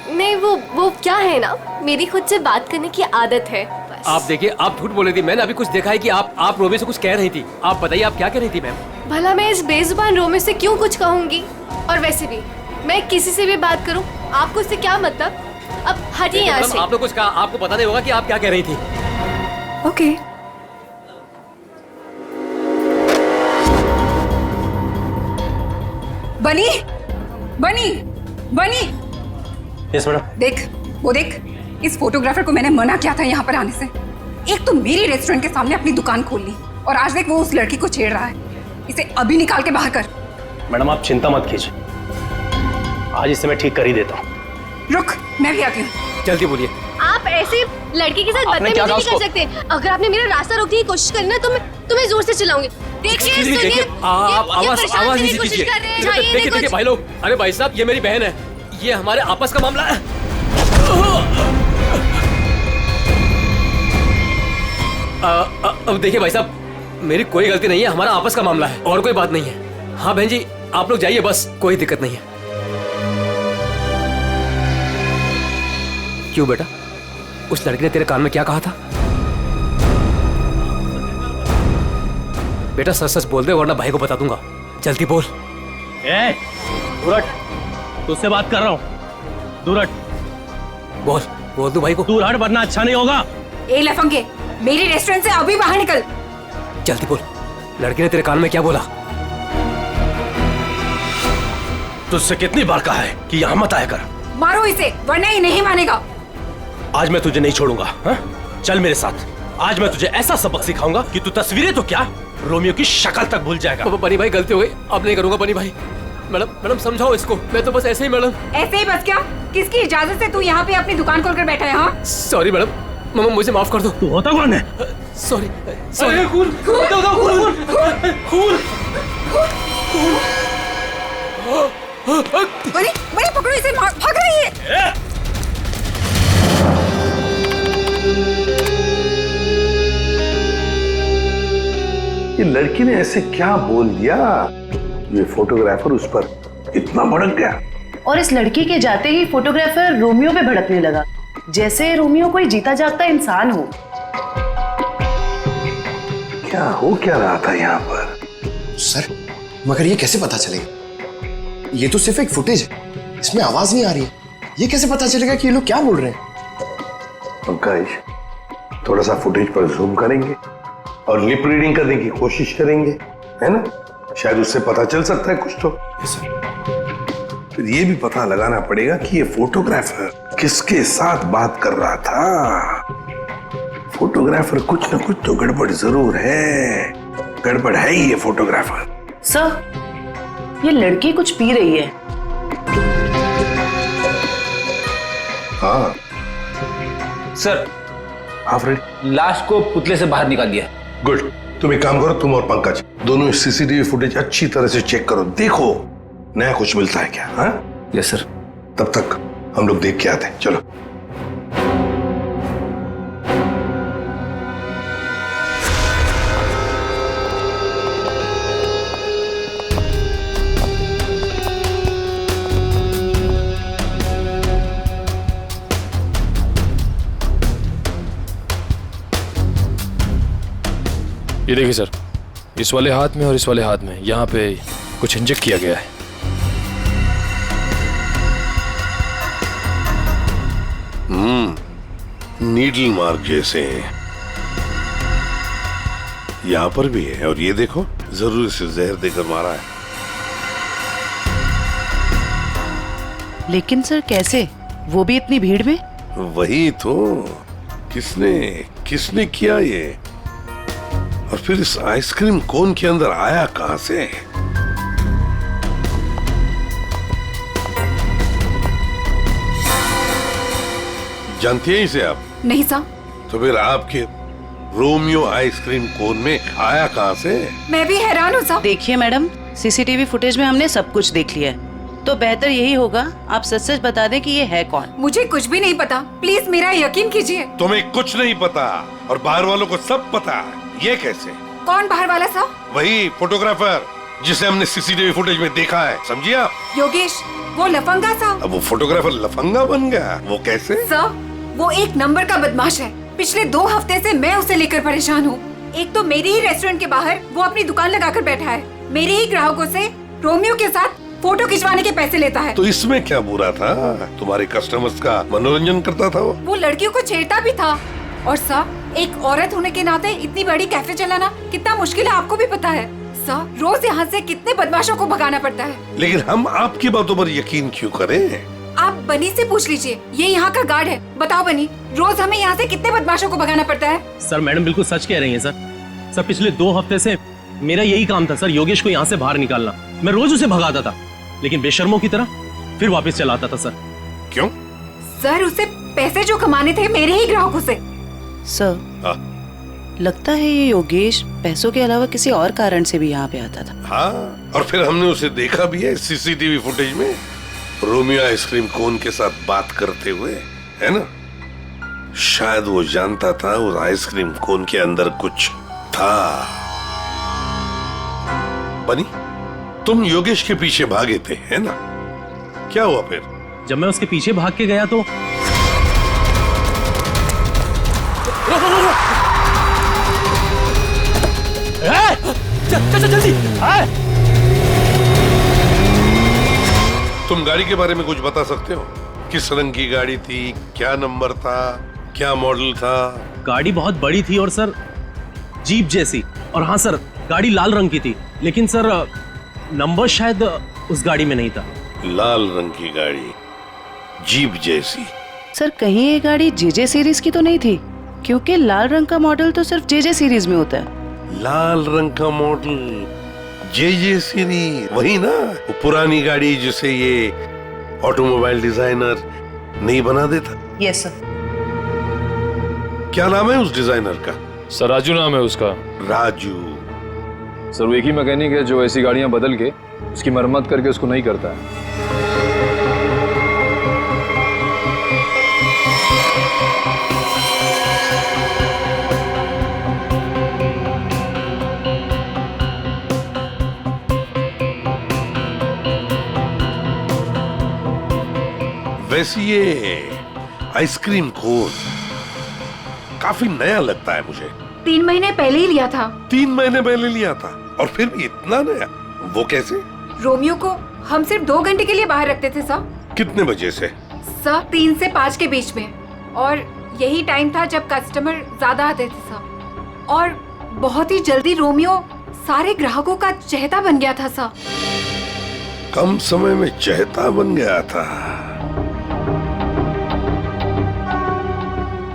नहीं, वो क्या है ना, मेरी खुद से बात करने की आदत है बस। आप देखिए, आप झूठ बोल रही थी। मैंने अभी कुछ देखा है कि आप रोमियो से कुछ कह रही थी। आप बताइए, आप क्या कह रही थी मैम? भला मैं इस बेजुबान रोमियो से क्यों कुछ कहूँगी? और वैसे भी मैं किसी से भी बात करूँ, आपको इससे क्या मतलब? अब हटिए यहाँ से। आपने कुछ कहा, आपको पता नहीं होगा कि आप क्या कह रही थी। ओके। बनी, बनी, बनी। Yes madam. देख, वो देख, इस फोटोग्राफर को मैंने मना किया था यहाँ पर आने से। एक तो मेरी रेस्टोरेंट के सामने अपनी दुकान खोल ली, और आज देख वो उस लड़की को छेड़ रहा है। इसे अभी निकाल के बाहर कर। मैडम आप चिंता मत कीजिए, आज इसे मैं ठीक कर ही देता हूँ। रुक, मैं भी आती हूँ। जल्दी बोलिए। आप ऐसे लड़की के साथ बदतमीजी नहीं कर सकते। अगर आपने मेरा रास्ता रोकने की कोशिश करी ना, तो मैं तुम्हें जोर से चलाऊंगी। देखिए, देखिए, आप आवाज नहीं दीजिए। देखिए भाई लोग, अरे भाई साहब, ये मेरी बहन है, ये हमारे आपस का मामला है। अब देखिए भाई साहब, मेरी कोई गलती नहीं है, हमारा आपस का मामला है और कोई बात नहीं है। हाँ बहन जी, आप लोग जाइए, बस कोई दिक्कत नहीं है। क्यों बेटा, उस लड़की ने तेरे कान में क्या कहा था? बेटा सच सच बोल दे, वरना भाई को बता दूंगा। जल्दी बोल। दूर हट, तुझसे बात कर रहा हूँ। दूर हट। बोल दू भाई को। दूर हट, वरना अच्छा नहीं होगा। ए लफंगे, मेरी रेस्टोरेंट से अभी बाहर निकल। जल्दी बोल, लड़की ने तेरे कान में क्या बोला? तुझसे कितनी बार कहा है कि यहाँ मत आया कर। मारो इसे, वरना ये नहीं मानेगा। आज मैं तुझे नहीं छोड़ूंगा। हा? चल मेरे साथ, आज मैं तुझे ऐसा सबक सिखाऊंगा कि तू तस्वीरें तो क्या, रोमियो की शक्ल तक भूल जाएगा। बनी भाई, गलती हो गई, अब नहीं करूंगा। बनी भाई, मैडम समझाओ इसको। मैं तो बस ऐसे ही मैडम। ऐसे ही बस क्या? किसकी इजाजत से तू यहाँ पे अपनी दुकान खोलकर बैठा है? हाँ, सॉरी मैडम, मामा मुझे माफ कर दो। तू होता कौन है? सॉरी। बनी, बनी पकड़ो इसे, भाग रही है। ये लड़की ने ऐसे क्या बोल दिया, ये फोटोग्राफर उस पर इतना भड़क गया। और इस लड़की के जाते ही फोटोग्राफर रोमियो पे भड़कने लगा, जैसे रोमियो कोई जीता जागता इंसान हो। क्या हो क्या रहा था यहाँ पर? सर, मगर ये कैसे पता चलेगा? ये तो सिर्फ एक फुटेज है, इसमें आवाज नहीं आ रही है। ये कैसे पता चलेगा कि ये लोग क्या बोल रहे हैं? पंकज, थोड़ा सा फुटेज पर जूम करेंगे और लिप रीडिंग करने की कोशिश करेंगे, है ना? शायद उससे पता चल सकता है कुछ तो। फिर ये भी पता लगाना पड़ेगा कि ये फोटोग्राफर किसके साथ बात कर रहा था। फोटोग्राफर कुछ ना कुछ तो गड़बड़ जरूर है। गड़बड़ है ही ये फोटोग्राफर। सर, ये लड़की कुछ पी रही है। हाँ सर, लाश को पुतले से बाहर निकाल दिया। गुड। तुम एक काम करो, तुम और पंकज दोनों सीसीटीवी फुटेज अच्छी तरह से चेक करो, देखो नया कुछ मिलता है क्या। हाँ यस सर। तब तक हम लोग देख के आते हैं, चलो। ये देखिए सर, इस वाले हाथ में और इस वाले हाथ में यहाँ पे कुछ इंजेक्ट किया गया है। नीडल मार्क जैसे हैं। यहाँ पर भी है, और ये देखो, जरूर इसे जहर देकर मारा है। लेकिन सर कैसे, वो भी इतनी भीड़ में? वही तो, किसने किसने किया ये? और फिर इस आइसक्रीम कोन के अंदर आया कहां से? जानती हैं इसे आप? नहीं सर। तो फिर आपके रोमियो आइसक्रीम कोन में आया कहां से? मैं भी हैरान हूँ सर। देखिए मैडम, सीसीटीवी फुटेज में हमने सब कुछ देख लिया है, तो बेहतर यही होगा आप सच सच बता दें कि ये है कौन। मुझे कुछ भी नहीं पता, प्लीज मेरा यकीन कीजिए। तुम्हें कुछ नहीं पता और बाहर वालों को सब पता है, ये कैसे? कौन बाहर वाला सर? वही फोटोग्राफर जिसे हमने सीसीटीवी फुटेज में देखा है, समझिए आप? योगेश, वो लफंगा सर। अब वो फोटोग्राफर लफंगा बन गया, वो कैसे? सर, वो एक नंबर का बदमाश है। पिछले 2 हफ्ते से मैं उसे लेकर परेशान हूँ। एक तो मेरे ही रेस्टोरेंट के बाहर वो अपनी दुकान लगाकर बैठा है, मेरे ही ग्राहकों से रोमियो के साथ फोटो खिंचवाने के पैसे लेता है। तो इसमें क्या बुरा था? तुम्हारे कस्टमर्स का मनोरंजन करता था वो लड़कियों को छेड़ता भी था। और सर, एक औरत होने के नाते इतनी बड़ी कैफे चलाना कितना मुश्किल है, आपको भी पता है। सर, रोज यहाँ से कितने बदमाशों को भगाना पड़ता है। लेकिन हम आपकी बातों पर यकीन क्यों करें? आप बनी से पूछ लीजिए, ये यहाँ का गार्ड है। बताओ बनी, रोज हमें यहाँ से कितने बदमाशों को भगाना पड़ता है? सर मैडम बिल्कुल सच कह रही हैं सर। पिछले 2 हफ्ते से मेरा यही काम था सर, योगेश को यहाँ से बाहर निकालना। मैं रोज उसे भगाता था, लेकिन बेशर्मों की तरह फिर वापस चलाता था सर। क्यों? सर, उसे पैसे जो कमाने थे मेरे ही ग्राहकों से। सर, लगता है ये योगेश पैसों के अलावा किसी और कारण से भी यहाँ पे आता था। हाँ, और फिर हमने उसे देखा भी है सीसीटीवी फुटेज में, रोमियो आइसक्रीम कोन के साथ बात करते हुए, है ना? शायद वो जानता था उस आइसक्रीम कोन के अंदर कुछ था। बनी, तुम योगेश के पीछे भागे थे, है ना? क्या हुआ फिर? जब मैं उसके पीछे भाग के गया तो चल जल्दी। तुम गाड़ी के बारे में कुछ बता सकते हो? किस रंग की गाड़ी थी, क्या नंबर था, क्या मॉडल था? गाड़ी बहुत बड़ी थी और सर जीप जैसी। और हाँ सर, गाड़ी लाल रंग की थी, लेकिन सर नंबर शायद उस गाड़ी में नहीं था। लाल रंग की गाड़ी, जीप जैसी। सर, कहीं ये गाड़ी जेजे सीरीज की तो नहीं थी? क्योंकि लाल रंग का मॉडल तो सिर्फ जेजे सीरीज में होता है। लाल रंग का मॉडल, जेजे सीरीज, वही ना? वो पुरानी गाड़ी जिसे ये ऑटोमोबाइल डिजाइनर नहीं बना देता। Yes sir. क्या नाम है उस डिजाइनर का? सर राजू नाम है उसका। राजू? सर वो एक ही मैकेनिक है जो ऐसी गाड़ियां बदल के उसकी मरम्मत करके उसको नहीं करता है। वैसे ये आइसक्रीम कोन काफी नया लगता है मुझे। 3 महीने पहले ही लिया था। 3 महीने पहले लिया था और फिर भी इतना नया? वो कैसे? रोमियो को हम सिर्फ 2 घंटे के लिए बाहर रखते थे सर। कितने बजे से? सर 3 से 5 के बीच में, और यही टाइम था जब कस्टमर ज्यादा आते थे सर। और बहुत ही जल्दी रोमियो सारे ग्राहकों का चहेता बन गया था सर। कम समय में चहेता बन गया था।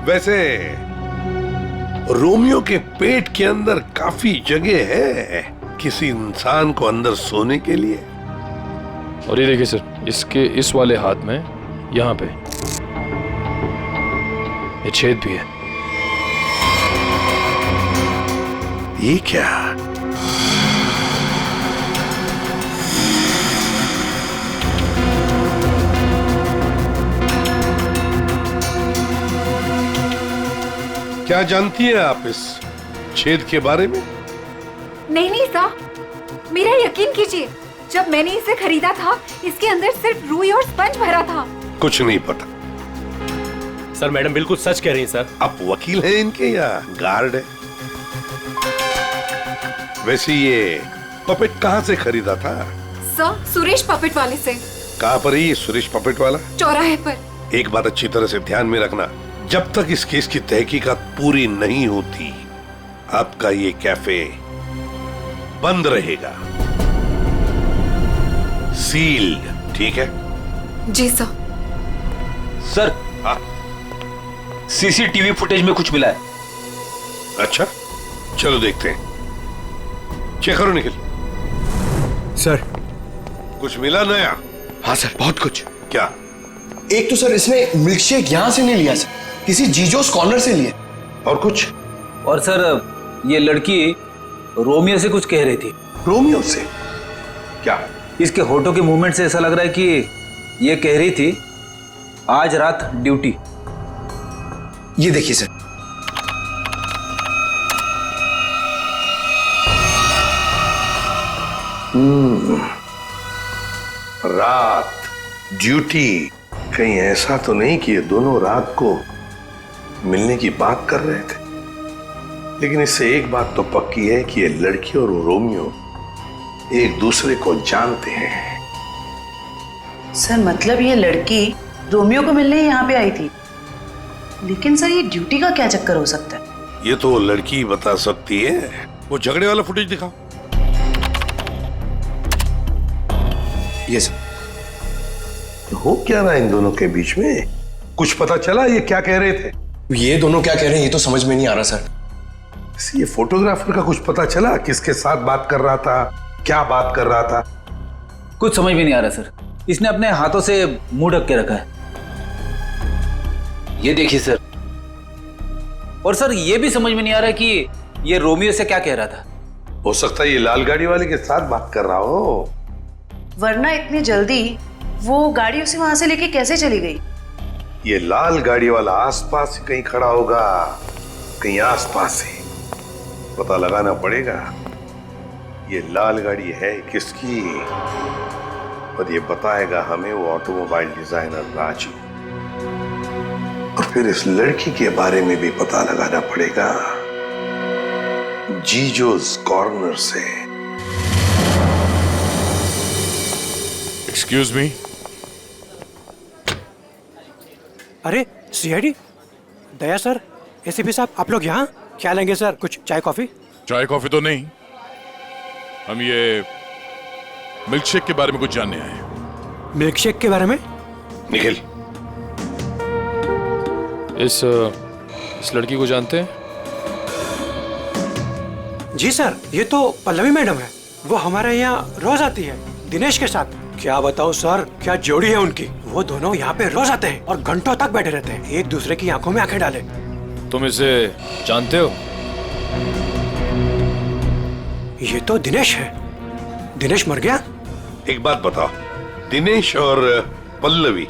वैसे रोमियो के पेट के अंदर काफी जगह है किसी इंसान को अंदर सोने के लिए। और ये देखिए सर, इसके इस वाले हाथ में यहाँ पे ये छेद भी है। ये क्या? क्या जानती हैं आप इस छेद के बारे में? नहीं सर, मेरा यकीन कीजिए, जब मैंने इसे खरीदा था इसके अंदर सिर्फ रुई और स्पंज भरा था। कुछ नहीं पता। सर मैडम बिल्कुल सच कह रही हैं सर। आप वकील हैं इनके या गार्ड है? वैसे ये पपेट कहाँ से खरीदा था? सर, सुरेश पपेट वाले से। कहाँ पर है ये सुरेश पपेट वाला? चौराहे पर। एक बात अच्छी तरह से ध्यान में रखना, जब तक इस केस की तहकीकात पूरी नहीं होती आपका ये कैफे बंद रहेगा, सील्ड, ठीक है? जी सर। सर, सीसीटीवी फुटेज में कुछ मिला है। अच्छा, चलो देखते हैं। चेक करो निखिल। सर, कुछ मिला नया? हाँ सर, बहुत कुछ। क्या? एक तो सर इसने मिल्कशेक यहां से नहीं लिया सर, किसी जीजोस कॉर्नर से लिए। और कुछ? और सर, ये लड़की रोमियो से कुछ कह रही थी। रोमियो से? क्या? इसके होठों के मूवमेंट से ऐसा लग रहा है कि ये कह रही थी आज रात ड्यूटी। ये देखिए सर। रात ड्यूटी, कहीं ऐसा तो नहीं कि ये दोनों रात को मिलने की बात कर रहे थे? लेकिन इससे एक बात तो पक्की है कि ये लड़की और रोमियो एक दूसरे को जानते हैं। सर, मतलब ये लड़की रोमियो को मिलने यहाँ पे आई थी, लेकिन सर ये ड्यूटी का क्या चक्कर हो सकता है? ये तो वो लड़की बता सकती है। वो झगड़े वाला फुटेज दिखाओ। ये सर। तो हो क्या रहा है इन दोनों के बीच में? कुछ पता चला ये क्या कह रहे थे? ये दोनों क्या कह रहे हैं ये तो समझ में नहीं आ रहा सर। ये फोटोग्राफर का कुछ पता चला? किसके साथ बात कर रहा था, क्या बात कर रहा था? कुछ समझ में नहीं आ रहा सर। इसने अपने हाथों से मुंह ढक के रखा है। ये देखिए सर। और सर, ये भी समझ में नहीं आ रहा कि ये रोमियो से क्या कह रहा था। हो सकता है ये लाल गाड़ी वाले के साथ बात कर रहा हो। वरना इतनी जल्दी वो गाड़ी उसे वहां से लेके कैसे चली गई? ये लाल गाड़ी वाला आसपास ही कहीं खड़ा होगा, कहीं आसपास ही। पता लगाना पड़ेगा ये लाल गाड़ी है किसकी, और ये बताएगा हमें वो ऑटोमोबाइल डिजाइनर राजू। और फिर इस लड़की के बारे में भी पता लगाना पड़ेगा जीजोस कॉर्नर से। Excuse me. अरे सीआईडी, दया सर, एसीपी साहब, आप लोग यहाँ क्या लेंगे सर? कुछ चाय कॉफी? चाय कॉफी तो नहीं, हम ये मिल्कशेक के बारे में कुछ जानने आए हैं। मिल्कशेक के बारे में? निखिल, इस लड़की को जानते हैं? जी सर, ये तो पल्लवी मैडम है। वो हमारे यहाँ रोज आती है दिनेश के साथ। क्या बताऊं सर, क्या जोड़ी है उनकी। वो दोनों यहाँ पे रोज आते हैं और घंटों तक बैठे रहते हैं, एक दूसरे की आंखों में आंखें डाले। तुम इसे जानते हो? ये तो दिनेश है। दिनेश मर गया? एक बात बताओ, दिनेश और पल्लवी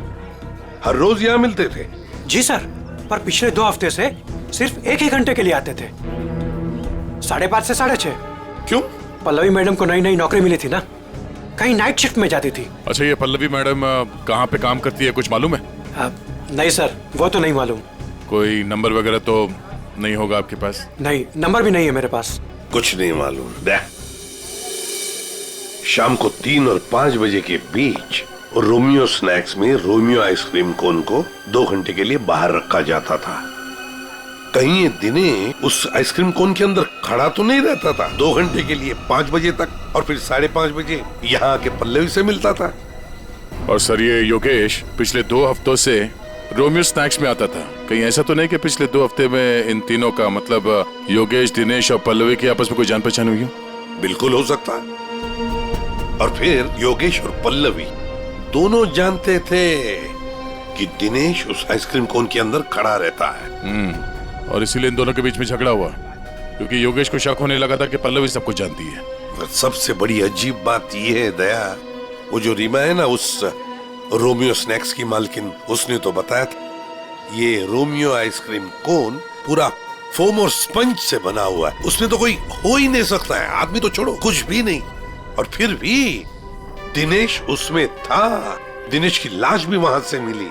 हर रोज यहाँ मिलते थे? जी सर, पर पिछले 2 हफ्ते से सिर्फ 1 ही घंटे के लिए आते थे, 5:30 से 6:30। क्यों? पल्लवी मैडम को नई नई नौकरी मिली थी ना, कहीं नाइट शिफ्ट में जाती थी। अच्छा, ये पल्लवी मैडम कहाँ पे काम करती है, कुछ मालूम है? नहीं सर, वो तो नहीं मालूम। कोई नंबर वगैरह तो नहीं होगा आपके पास? नहीं, नंबर भी नहीं है मेरे पास। कुछ नहीं मालूम। शाम को 3 और 5 बजे के बीच रोमियो स्नैक्स में रोमियो आइसक्रीम कोन को 2 घंटे के लिए बाहर रखा जाता था। कहीं ये दिनेश उस आइसक्रीम कोन के अंदर खड़ा तो नहीं रहता था 2 घंटे के लिए 5 बजे तक, और फिर 5:30 बजे यहाँ आके पल्लवी से मिलता था। और सर, ये योगेश पिछले 2 हफ्तों से रोमियो स्नैक्स में आता था। कहीं ऐसा तो नहीं कि पिछले 2 हफ्ते में इन तीनों का, मतलब योगेश, दिनेश और पल्लवी की आपस में कोई जान पहचान हुई हो? बिल्कुल हो सकता है। और फिर योगेश और पल्लवी दोनों जानते थे कि दिनेश उस आइसक्रीम कोन के अंदर खड़ा रहता है। और इसीलिए इन दोनों के बीच में झगड़ा हुआ, क्योंकि योगेश को शक होने लगा था कि पल्लवी सब कुछ जानती है। और सबसे बड़ी अजीब बात यह है दया, वो जो रीमा है ना, उस रोमियो स्नैक्स की मालकिन, उसने तो बताया था ये रोमियो आइसक्रीम कोन पूरा फोम और स्पंज से बना हुआ है, उसमें तो कोई हो ही नहीं सकता है, आदमी तो छोड़ो, कुछ भी नहीं। और फिर भी दिनेश उसमें था, दिनेश की लाश भी वहां से मिली।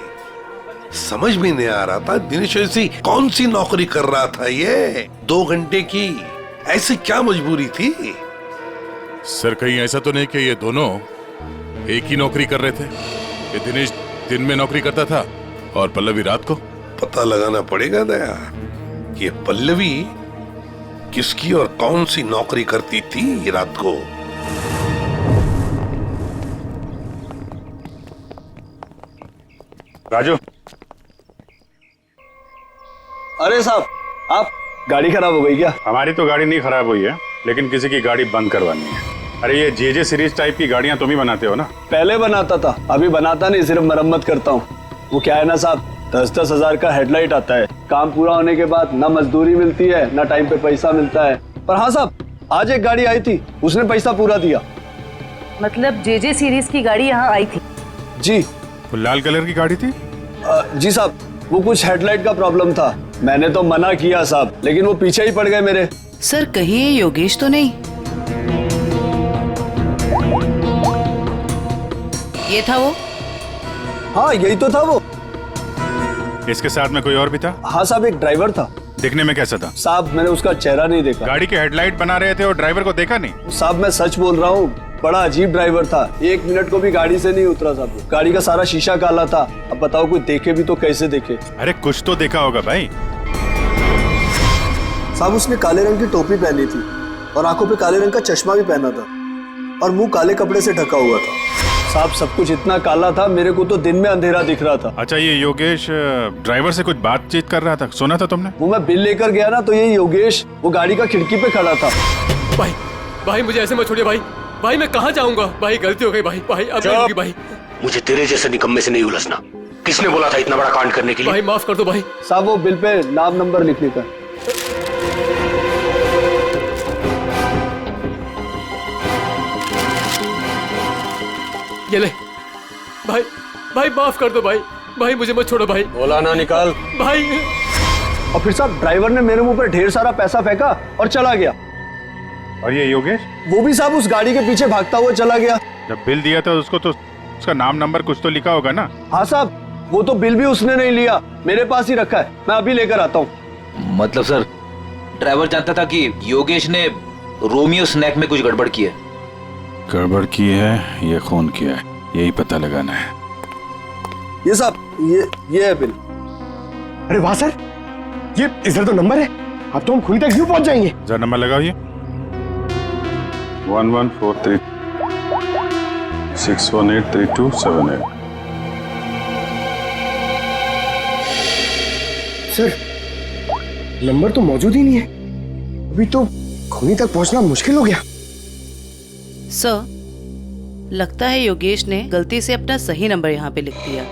समझ में नहीं आ रहा था दिनेश ऐसी कौन सी नौकरी कर रहा था ये 2 घंटे की, ऐसी क्या मजबूरी थी? सर कहीं ऐसा तो नहीं कि ये दोनों एक ही नौकरी कर रहे थे? ये दिनेश दिन में नौकरी करता था और पल्लवी रात को? पता लगाना पड़ेगा दया कि ये पल्लवी किसकी और कौन सी नौकरी करती थी ये रात को। राजू। अरे साहब, आप गाड़ी खराब हो गई क्या? हमारी तो गाड़ी नहीं खराब हुई है, लेकिन किसी की गाड़ी बंद करवानी है। अरे ये जेजे सीरीज टाइप की गाड़ियां तुम ही बनाते हो ना? पहले बनाता था, अभी बनाता नहीं, सिर्फ मरम्मत करता हूँ। वो क्या है ना साहब, 10-10 हजार का हेडलाइट आता है। काम पूरा होने के बाद ना मजदूरी मिलती है ना टाइम पे पैसा मिलता है। पर हाँ साहब, आज एक गाड़ी आई थी, उसने पैसा पूरा दिया। मतलब जेजे सीरीज की गाड़ी यहाँ आई थी? जी। वो लाल कलर की गाड़ी थी? जी साहब, वो कुछ हेडलाइट का प्रॉब्लम था। मैंने तो मना किया साहब, लेकिन वो पीछे ही पड़ गए मेरे। सर कहीं ये योगेश तो नहीं? ये था वो? हाँ यही तो था वो। इसके साथ में कोई और भी था? हाँ साहब, एक ड्राइवर था। दिखने में कैसा था? साहब मैंने उसका चेहरा नहीं देखा। गाड़ी के हेडलाइट बना रहे थे और ड्राइवर को देखा नहीं? साहब मैं सच बोल रहा हूँ, बड़ा अजीब ड्राइवर था। 1 मिनट को भी गाड़ी से नहीं उतरा साहब। गाड़ी का सारा शीशा काला था। अब बताओ कोई देखे भी तो कैसे देखे? अरे कुछ तो देखा होगा भाई। साहब उसने काले रंग की टोपी पहनी थी और आंखों पे काले रंग का चश्मा भी पहना था और मुंह काले कपड़े से ढका हुआ था। साहब सब कुछ इतना काला था, मेरे को तो दिन में अंधेरा दिख रहा था। अच्छा, ये योगेश ड्राइवर से कुछ बातचीत कर रहा था, सुना था तुमने? वो मैं बिल लेकर गया ना, तो ये योगेश वो गाड़ी का खिड़की पे खड़ा था। भाई मुझे ऐसे मत छोड़िए भाई मैं कहाँ जाऊंगा? भाई गलती हो गई भाई अब नहीं होगी भाई। मुझे तेरे जैसे निकम्मे से नहीं उलझना। किसने बोला था इतना बड़ा कांड करने के लिए? भाई माफ कर दो भाई। साहब वो बिल पे नाम नंबर लिखने का। ये ले भाई माफ कर दो भाई मुझे मत छोड़ो भाई। बोला ना निकाल भाई। और फिर साहब ड्राइवर ने मेरे मुंह पर ढेर सारा पैसा फेंका और चला गया। और ये योगेश? वो भी साहब उस गाड़ी के पीछे भागता हुआ चला गया। जब बिल दिया था उसको तो उसका नाम नंबर कुछ तो लिखा होगा ना? हाँ साहब, वो तो बिल भी उसने नहीं लिया, मेरे पास ही रखा है, मैं अभी लेकर आता हूँ। मतलब सर, ड्राइवर जानता था कि योगेश ने रोमियो स्नैक में कुछ गड़बड़ की है? गड़बड़ की है या खून किया है, यही पता लगाना है। ये साहब ये है बिल। अरे वाह सर, ये इधर तो नंबर है। अब तो हम खुद तक यूं पहुंच जाएंगे। जरा नंबर लगाओ ये 1143 6183278। सर नंबर तो मौजूद ही नहीं है। अभी तो खूनी तक पहुंचना मुश्किल हो गया। सर लगता है योगेश ने गलती से अपना सही नंबर यहाँ पे लिख दिया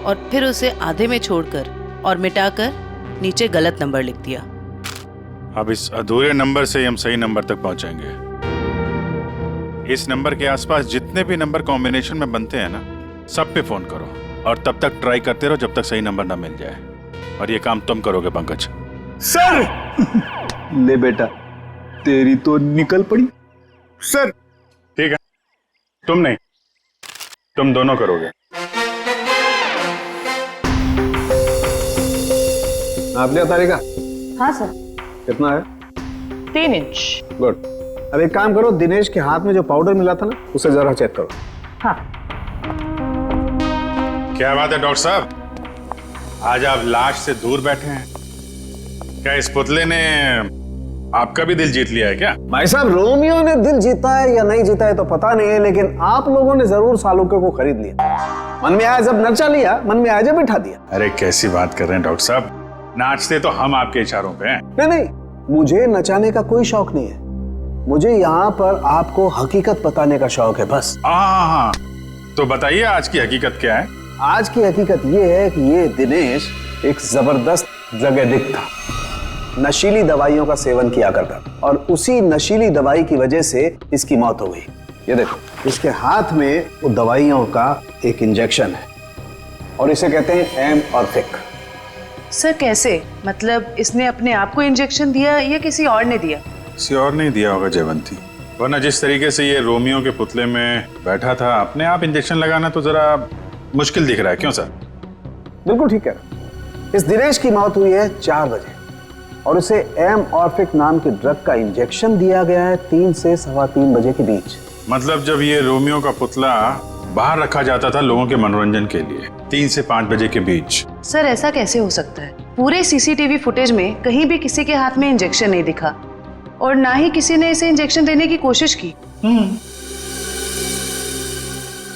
और फिर उसे आधे में छोड़कर और मिटाकर नीचे गलत नंबर लिख दिया। अब इस अधूरे नंबर से हम सही नंबर तक पहुंचेंगे। इस नंबर के आसपास जितने भी नंबर कॉम्बिनेशन में बनते हैं ना, सब पे फोन करो और तब तक ट्राई करते रहो जब तक सही नंबर ना मिल जाए। और ये काम तुम करोगे पंकज। सर ले बेटा, तेरी तो निकल पड़ी। सर ठीक है, तुम नहीं, तुम दोनों करोगे। आप लिया तारीख? हाँ सर। कितना है? 3 इंच। गुड। अब एक काम करो, दिनेश के हाथ में जो पाउडर मिला था ना, उसे जरा चेक करो। हाँ। क्या बात है डॉक्टर साहब, आज आप लाश से दूर बैठे हैं। क्या इस पुतले ने आपका भी दिल जीत लिया है क्या? भाई साहब, रोमियो ने दिल जीता है या नहीं जीता है तो पता नहीं है, लेकिन आप लोगों ने जरूर सालुके को खरीद लिया। मन में आया जब नचा लिया, मन में आया जब बिठा दिया। अरे कैसी बात कर रहे हैं डॉक्टर साहब, नाचते तो हम आपके इशारों पे हैं। नहीं, मुझे नचाने का कोई शौक नहीं है, मुझे यहाँ पर आपको हकीकत बताने का शौक है बस। हाँ, तो बताइए आज की हकीकत क्या है? आज की हकीकत ये है कि ये दिनेश एक जबरदस्त ड्रग एडिक्ट था, नशीली दवाइयों का सेवन किया करता और उसी नशीली दवाई की वजह से इसकी मौत हो गई। ये देखो, इसके हाथ में वो दवाइयों का एक इंजेक्शन है और इसे कहते हैं एम और फिक। सर कैसे? मतलब इसने अपने आप को इंजेक्शन दिया या किसी और ने दिया? किसी और नहीं दिया होगा जयवंती, वरना जिस तरीके से ये रोमियो के पुतले में बैठा था, अपने आप इंजेक्शन लगाना तो जरा मुश्किल दिख रहा है। क्यों सर? बिल्कुल ठीक है। इस दिनेश की मौत हुई है 4 बजे और उसे एमऑर्फिक नाम के ड्रग का इंजेक्शन दिया गया है 3 से 3:15 बजे के बीच। मतलब जब ये रोमियो का पुतला बाहर रखा जाता था लोगों के मनोरंजन के लिए 3 से 5 बजे के बीच। सर ऐसा कैसे हो सकता है? पूरे सीसीटीवी फुटेज में कहीं भी किसी के हाथ में इंजेक्शन नहीं दिखा और ना ही किसी ने इसे इंजेक्शन देने की कोशिश की।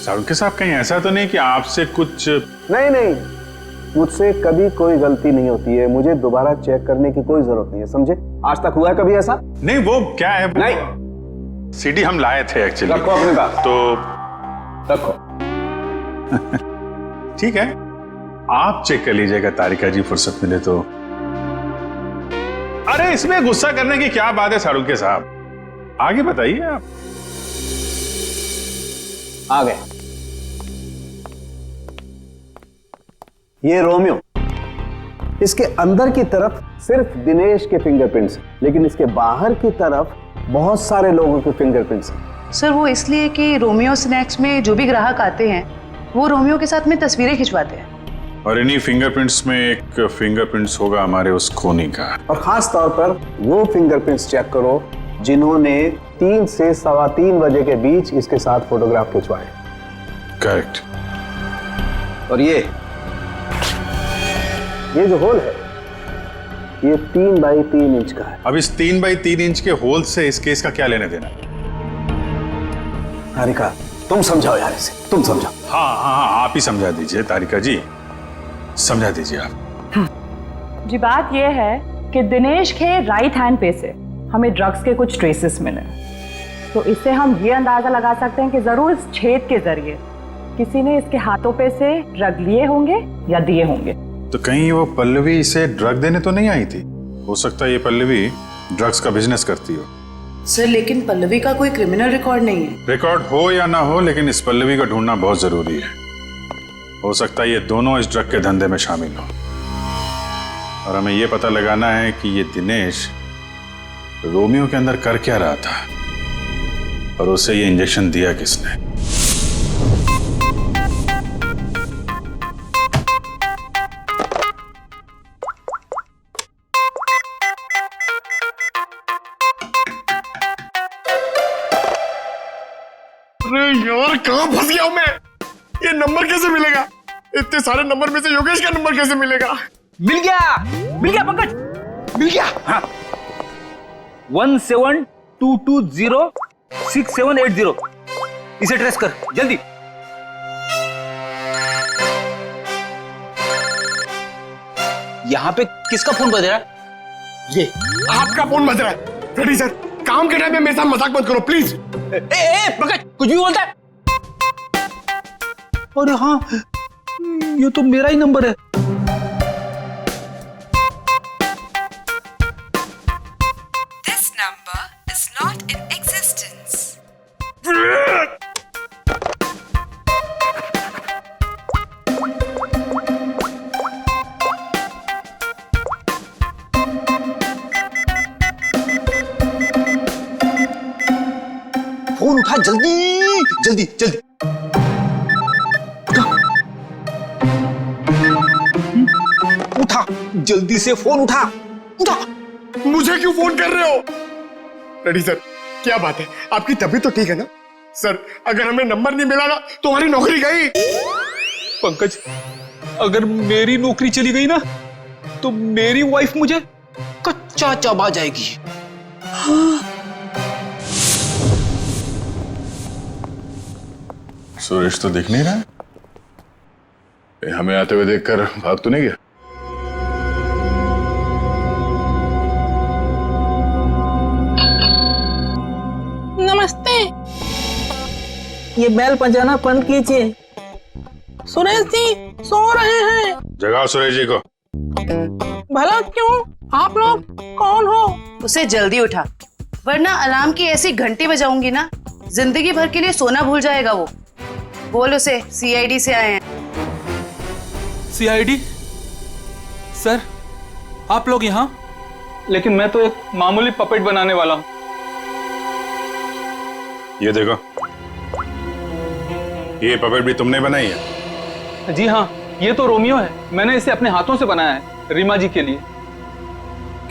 सारुके साहब, कहीं ऐसा तो नहीं कि आपसे कुछ? नहीं, मुझसे कभी कोई गलती नहीं होती है। मुझे दोबारा चेक करने की कोई जरूरत नहीं है, समझे? आज तक हुआ है कभी ऐसा? नहीं, वो क्या है? नहीं, सीडी हम लाए थे एक्चुअली। रखो अपनी बात। तो रखो। ठीक है, आप चेक कर लीजिएगा तारिका जी, फुर्सत मिले तो। अरे इसमें गुस्सा करने की क्या बात है सारुके साहब, आगे बताइए आप। आ गए। ये रोमियो, इसके अंदर की तरफ सिर्फ दिनेश के फिंगरप्रिंट्स, लेकिन इसके बाहर की तरफ बहुत सारे लोगों के फिंगरप्रिंट्स हैं। सर वो इसलिए कि रोमियो स्नैक्स में जो भी ग्राहक आते हैं वो रोमियो के साथ में तस्वीरें खिंचवाते हैं। और इन्हीं फिंगरप्रिंट्स में एक फिंगरप्रिंट्स होगा हमारे उस खूनी का। और खास तौर पर वो फिंगरप्रिंट्स चेक करो जिन्होंने 3 से 3:15 बजे के बीच इसके साथ फोटोग्राफ खिंचवाए। करेक्ट। और ये जो होल है ये 3 बाई 3 इंच का है। अब इस 3 बाई 3 इंच के होल से इस केस का क्या लेने देना? तारिका तुम समझाओ यार इसे, तुम समझाओ। हाँ, आप ही समझा दीजिए तारिका जी, समझा दीजिए आप। जी बात यह है कि दिनेश के राइट हैंड पे से हमें ड्रग्स के कुछ ट्रेसेस मिले, तो इससे हम ये अंदाजा लगा सकते हैं कि जरूर इस छेद के जरिए किसी ने इसके हाथों पे से ड्रग लिए होंगे या दिए होंगे। तो कहीं वो पल्लवी इसे ड्रग देने तो नहीं आई थी? हो सकता है ये पल्लवी ड्रग्स का बिजनेस करती हो। सर लेकिन पल्लवी का कोई क्रिमिनल रिकॉर्ड नहीं है। रिकॉर्ड हो या ना हो, लेकिन इस पल्लवी को ढूंढना बहुत जरूरी है। हो सकता है ये दोनों इस ड्रग के धंधे में शामिल हो, और हमें ये पता लगाना है कि ये दिनेश रोमियो के अंदर कर क्या रहा था और उसे ये इंजेक्शन दिया किसने। अरे यार कहाँ फंस गया हूं मैं? ये नंबर कैसे मिलेगा? इतने सारे नंबर में से योगेश का नंबर कैसे मिलेगा? मिल गया पंकज, मिल गया। हाँ 17220670, इसे ट्रेस कर जल्दी। यहाँ पे किसका फोन बज रहा है? ये आपका फोन बज रहा है। रेडी सर, काम के टाइम में मेरे साथ मजाक मत करो प्लीज। पंकज कुछ भी बोलता है। अरे हाँ, ये तो मेरा ही नंबर है। This number is not in existence. Phone उठा जल्दी जल्दी जल्दी। उठा जल्दी से, फोन उठा। मुझे क्यों फोन कर रहे हो? रेडी सर, क्या बात है, आपकी तबीयत तो ठीक है ना? सर अगर हमें नंबर नहीं मिला ना तो हमारी नौकरी गई। पंकज अगर मेरी नौकरी चली गई ना तो मेरी वाइफ मुझे कच्चा चबा जाएगी। सुरेश तो दिख नहीं रहा है। हमें आते हुए देखकर भाग तो नहीं गया? नमस्ते, ये बेल बजाना बंद कीजिए। सुरेश जी सो रहे हैं। जगाओ सुरेश जी को। भला क्यों? आप लोग कौन हो? उसे जल्दी उठा, वरना अलार्म की ऐसी घंटी बजाऊंगी ना जिंदगी भर के लिए सोना भूल जाएगा वो। बोल उसे सीआईडी से आए हैं। सीआईडी? सर आप लोग यहाँ? लेकिन मैं तो एक मामूली पपेट बनाने वाला हूँ। ये देखो, ये पपेट भी तुमने बनाई है? जी हाँ, ये तो रोमियो है। मैंने इसे अपने हाथों से बनाया है रीमा जी के लिए।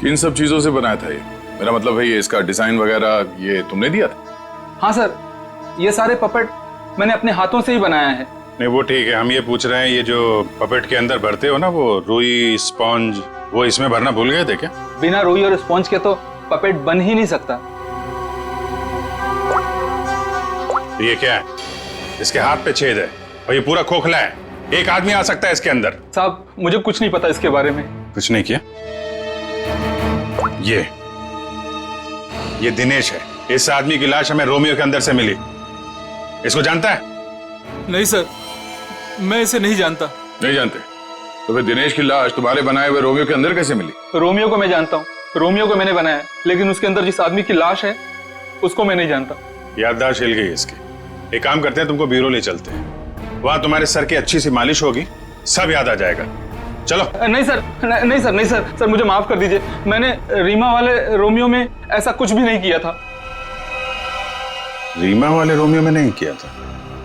किन सब चीजों से बनाया था ये? मेरा मतलब है ये इसका डिजाइन वगैरह ये तुमने दिया था? हाँ सर, ये सारे पपेट मैंने अपने हाथों से ही बनाया है। नहीं वो ठीक है, हम ये पूछ रहे हैं ये जो पपेट के अंदर भरते हो ना वो रुई स्पॉन्ज, वो इसमें भरना भूल गए थे क्या? बिना रुई और स्पॉन्ज के तो पपेट बन ही नहीं सकता। ये क्या है? इसके हाथ पे छेद है और ये पूरा खोखला है, एक आदमी आ सकता है इसके अंदर। साहब मुझे कुछ नहीं पता इसके बारे में। कुछ नहीं किया? ये दिनेश है, इस आदमी की लाश हमें रोमियो के अंदर से मिली। इसको जानता है? नहीं सर, मैं इसे नहीं जानता। नहीं जानते? तो फिर दिनेश की लाश तुम्हारे बनाए हुए रोमियो के अंदर कैसे मिली? रोमियो को मैं जानता हूँ, रोमियो को मैंने बनाया, लेकिन उसके अंदर जिस आदमी की लाश है उसको मैं नहीं जानता। याददाश्त हिल गई इसकी। एक काम करते हैं, तुमको ब्यूरो ले चलते हैं, वहां तुम्हारे सर की अच्छी सी मालिश होगी, सब याद आ जाएगा। चलो। नहीं सर, नहीं सर, नहीं सर, सर मुझे माफ कर दीजिए, मैंने रीमा वाले रोमियो में ऐसा कुछ भी नहीं किया था। रीमा वाले रोमियो में नहीं किया था?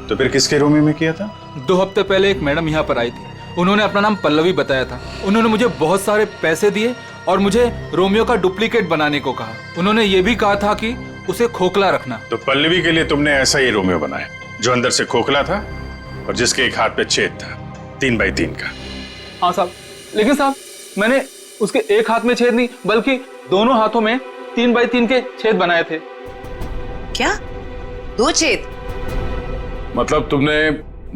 तो फिर किसके रोमियो में किया था? 2 हफ्ते पहले एक मैडम यहाँ पर आई थी, उन्होंने अपना नाम पल्लवी बताया था। उन्होंने मुझे बहुत सारे पैसे दिए और मुझे रोमियो का डुप्लीकेट बनाने को कहा। उन्होंने ये भी कहा था कि उसे खोखला रखना। तो पल्लवी के लिए तुमने ऐसा ही रोमियो बनाया जो अंदर से खोखला था और जिसके एक हाथ पे छेद था 3 बाई 3 का। हाँ साहब, लेकिन साहब मैंने उसके एक हाथ में छेद नहीं बल्कि दोनों हाथों में 3 बाई 3 के छेद बनाए थे। क्या? 2 छेद? मतलब तुमने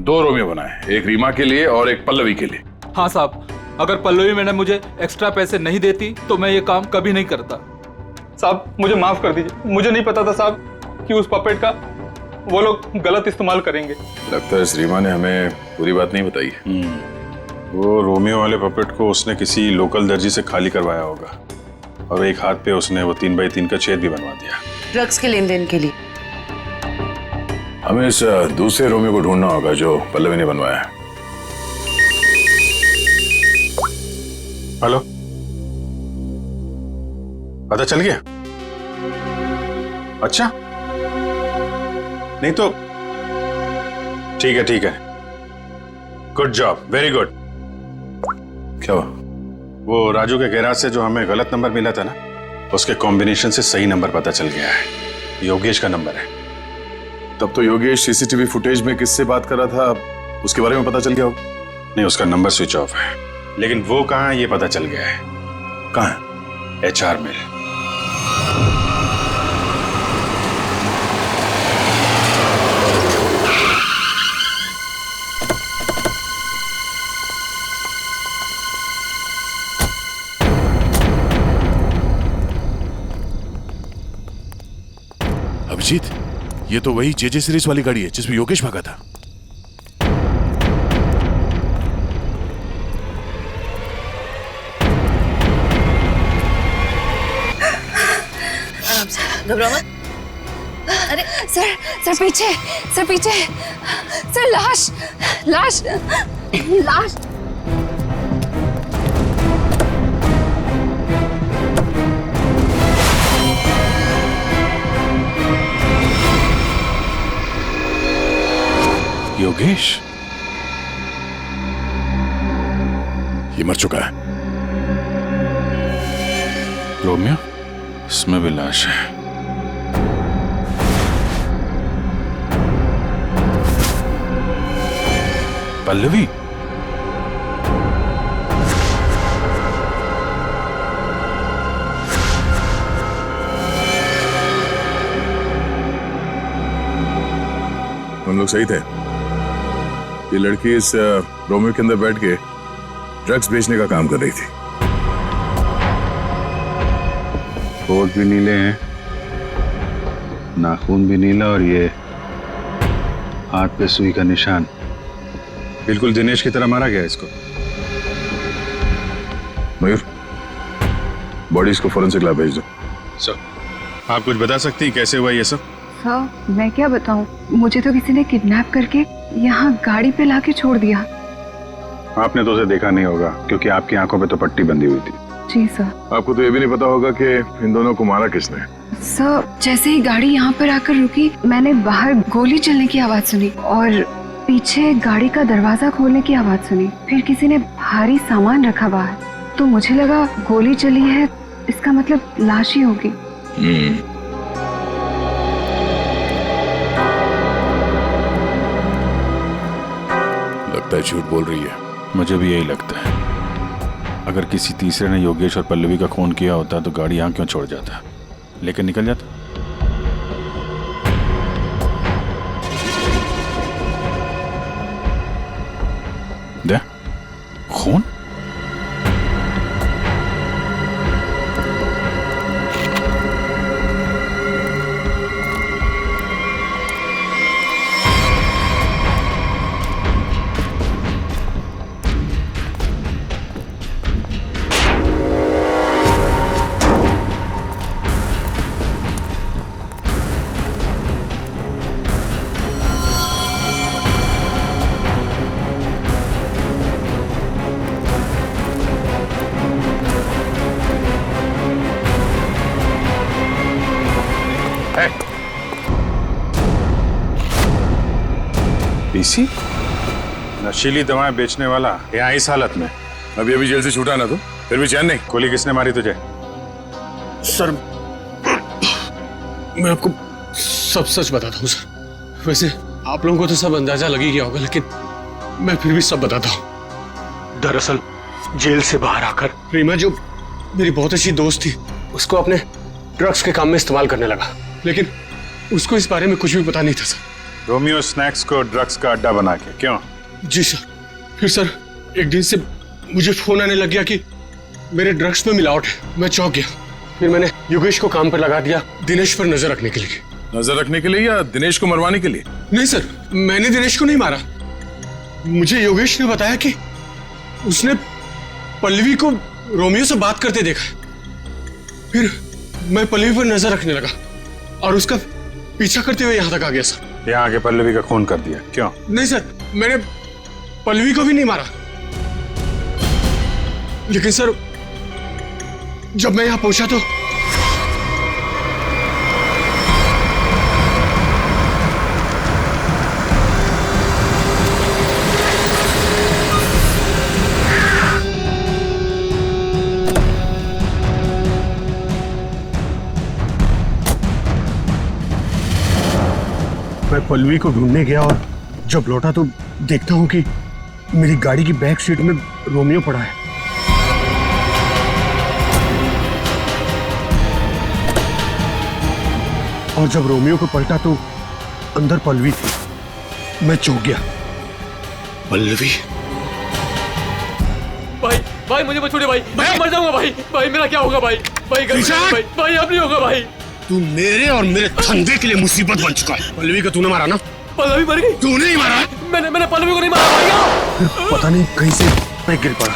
2 रोमियो बनाए, एक रीमा के लिए और एक पल्लवी के लिए? हाँ साहब, अगर पल्लवी मैडम मुझे एक्स्ट्रा पैसे नहीं देती तो मैं ये काम कभी नहीं करता। साहब मुझे माफ कर दीजिए, मुझे नहीं पता था साहब कि उस पपेट का वो लोग गलत इस्तेमाल करेंगे। लगता है इस रीमा ने हमें पूरी बात नहीं बताई। वो रोमियो वाले पपेट को उसने किसी लोकल दर्जी से खाली करवाया होगा और एक हाथ पे उसने वो 3 बाई 3 का छेद भी बनवा दिया। ड्रग्स के लेन देन के लिए। हमें इस दूसरे रोमियो को ढूंढना होगा जो पल्लवी ने बनवाया है। हेलो, पता चल गया? अच्छा, नहीं तो ठीक है, ठीक है, गुड जॉब, वेरी गुड। क्या हुआ? वो राजू के गैराज से जो हमें गलत नंबर मिला था ना, उसके कॉम्बिनेशन से सही नंबर पता चल गया है। योगेश का नंबर है। तब तो योगेश सीसीटीवी फुटेज में किससे बात कर रहा था उसके बारे में पता चल गया होगा? नहीं, उसका नंबर स्विच ऑफ है, लेकिन वो कहाँ है ये पता चल गया है। कहाँ है? HR में। अभिजीत, ये तो वही JJ सीरीज वाली गाड़ी है जिसमें योगेश भागा था। घबराओ मत। अरे सर, सर पीछे, सर पीछे, सर लाश, लाश, लाश। योगेश ये मर चुका है। रोमियो, इसमें भी लाश है। पल्लवी, हम लोग सही थे। ये लड़की इस रोमियो के अंदर बैठ के ड्रग्स बेचने का काम कर रही थी। होठ भी नीले हैं, नाखून भी नीला और ये हाथ पे सुई का निशान। बिल्कुल दिनेश की तरह मारा गया इसको। मयूर, बॉडी इसको फोरेंसिक लैब भेज दो। सर, आप कुछ बता सकती हैं कैसे हुआ ये सब? सर, मैं क्या बताऊं, मुझे तो किसी ने किडनैप करके यहाँ गाड़ी पे लाके छोड़ दिया। आपने तो उसे देखा नहीं होगा क्योंकि आपकी आंखों पे तो पट्टी बंधी हुई थी। जी सर। आपको तो ये भी नहीं पता होगा कि इन दोनों को मारा किसने? सर, जैसे ही गाड़ी यहाँ पर आकर रुकी, मैंने बाहर गोली चलने की आवाज सुनी और पीछे गाड़ी का दरवाजा खोलने की आवाज सुनी। फिर किसी ने भारी सामान रखा बाहर, तो मुझे लगा गोली चली है इसका मतलब लाश ही होगी। लगता है झूठ बोल रही है। मुझे भी यही लगता है। अगर किसी तीसरे ने योगेश और पल्लवी का खून किया होता तो गाड़ी यहाँ क्यों छोड़ जाता, लेकिन निकल जाता। दे खून। पीसी नशीली दवाएं बेचने वाला यहाँ इस हालत में। अभी अभी जेल से छूटा ना, तो फिर भी चैन नहीं। गोली किसने मारी तुझे? सर मैं आपको सब सच बताता हूँ सर। वैसे आप लोगों को तो सब अंदाजा लग ही गया होगा, लेकिन मैं फिर भी सब बताता हूँ। दरअसल जेल से बाहर आकर रीमा, जो मेरी बहुत अच्छी दोस्त थी, उसको अपने ड्रग्स के काम में इस्तेमाल करने लगा, लेकिन उसको इस बारे में कुछ भी पता नहीं था सर। रोमियो स्नैक्स को ड्रग्स का अड्डा बना के? क्यों? जी सर। फिर सर एक दिन से मुझे फोन आने लग गया कि मेरे ड्रग्स में मिलावट है। मैं चौंक गया। फिर मैंने योगेश को काम पर लगा दिया, दिनेश पर नजर रखने के लिए। नजर रखने के लिए या दिनेश को मरवाने के लिए? नहीं सर, मैंने दिनेश को नहीं मारा। मुझे योगेश ने बताया कि उसने पल्लवी को रोमियो से बात करते देखा। फिर मैं पल्लवी पर नजर रखने लगा और उसका पीछा करते हुए यहाँ तक आ गया सर। यहाँ आके पल्लवी का खून कर दिया? क्यों? नहीं सर, मैंने पल्लवी को भी नहीं मारा, लेकिन सर जब मैं यहाँ पहुंचा तो मैं पल्लवी को ढूंढने गया और जब लौटा तो देखता हूं कि मेरी गाड़ी की बैक सीट में रोमियो पड़ा है। और जब रोमियो को पलटा तो अंदर पल्लवी थी। मैं चौंक गया। पल्लवी? भाई भाई मुझे मत छोड़िए भाई, मैं मर जाऊंगा भाई। भाई मेरा क्या होगा भाई? भाई भाई भाई अब नहीं होगा भाई। तू मेरे और मेरे धंधे के लिए मुसीबत बन चुका है। पल्लवी को तूने मारा ना? पल्लवी मर गई? तूने ही मारा? मैंने पल्लवी को नहीं मारा भाई। फिर पता नहीं कहीं से मैं गिर पड़ा।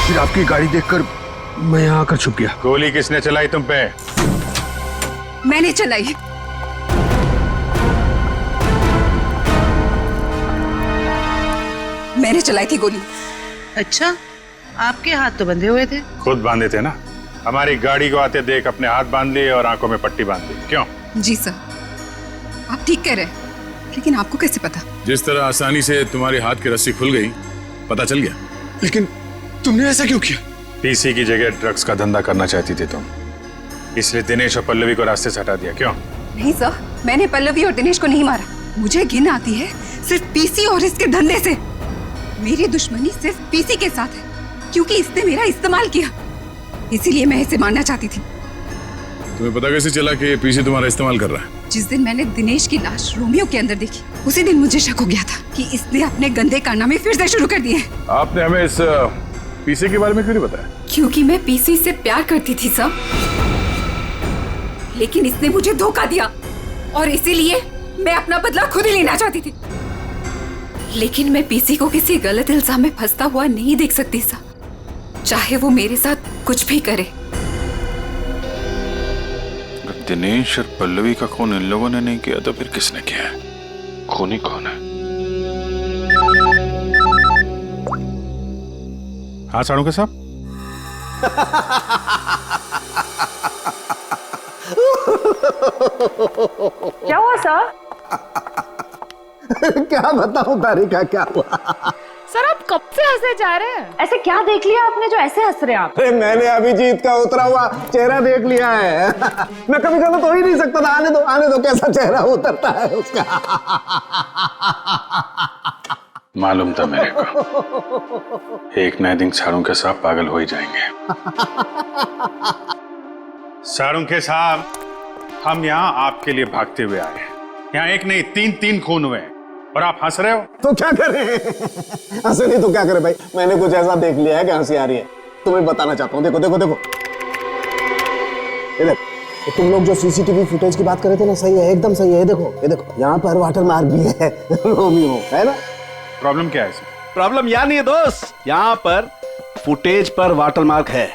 फिर आपकी गाड़ी देखकर मैं यहाँ आकर छुप गया। गोली किसने चलाई तुम पे? मैंने चलाई। मैंने चलाई थी गोली। अच्छा, आपके हाथ तो बंधे हुए थे। खुद बांधे थे ना। हमारी गाड़ी को आते देख अपने हाथ बांध लिए और आंखों में पट्टी बांध ली। क्यों? जी सर, आप ठीक कह रहे हैं, लेकिन आपको कैसे पता? जिस तरह आसानी से तुम्हारी हाथ की रस्सी खुल गई, पता चल गया। लेकिन तुमने ऐसा क्यों किया? पीसी की जगह ड्रग्स का धंधा करना चाहती थी तुम, इसलिए दिनेश और पल्लवी को रास्ते से हटा दिया। क्यों? नहीं सर, मैंने पल्लवी और दिनेश को नहीं मारा। मुझे घिन आती है सिर्फ पीसी और इसके धंधे से। मेरी दुश्मनी सिर्फ पीसी के साथ है, क्योंकि इसने मेरा इस्तेमाल किया, इसीलिए मैं इसे मारना चाहती थी। तुम्हें पता कैसे चला कि पीसी तुम्हारा इस्तेमाल कर रहा है? जिस दिन मैंने दिनेश की लाश रोमियो के अंदर देखी, उसी दिन मुझे शक हो गया था कि इसने अपने गंदे कारनामे फिर से शुरू कर दिए। आपने हमें इस पीसी के बारे में क्यों नहीं बताया? क्योंकि मैं पीसी से प्यार करती थी सर, लेकिन इसने मुझे धोखा दिया और इसीलिए मैं अपना बदला खुद ही लेना चाहती थी। लेकिन मैं पीसी को किसी गलत इल्जाम में फंसता हुआ नहीं देख सकती सर, चाहे वो मेरे साथ कुछ भी करे। दिनेश और पल्लवी का खून इन लोगों ने नहीं किया तो फिर किसने किया है? खूनी कौन है? हाँ साड़ू के साहब। क्या हुआ सर? क्या बताऊं तारिका, क्या हुआ? सर आप कब से हंसे जा रहे हैं? ऐसे क्या देख लिया आपने जो ऐसे हंस रहे हैं आप? अरे मैंने अभिजीत का उतरा हुआ चेहरा देख लिया है। मैं कभी गलत हो ही नहीं सकता था। आने दो कैसा चेहरा उतरता है उसका। मालूम था मेरे को, एक नए दिन सारुंखे साहब पागल हो ही जाएंगे। सारुंखे साहब, हम यहाँ आपके लिए भागते हुए आए हैं। यहाँ एक नहीं तीन खून हुए हैं और आप हंस रहे हो। तो क्या करें? हंसे नहीं तो क्या करें भाई। मैंने कुछ ऐसा देख लिया है कि हंसी आ रही है। तुम्हें बताना चाहता हूँ। देखो देखो देखो, इधर तुम लोग जो सीसीटीवी फुटेज की बात कर रहे थे ना, सही है, एकदम सही है। ये देखो यहाँ पर वाटर मार्क भी है। रोमियो है ना। प्रॉब्लम क्या है? प्रॉब्लम यहाँ नहीं है दोस्त, यहाँ पर फुटेज पर वाटर मार्क है,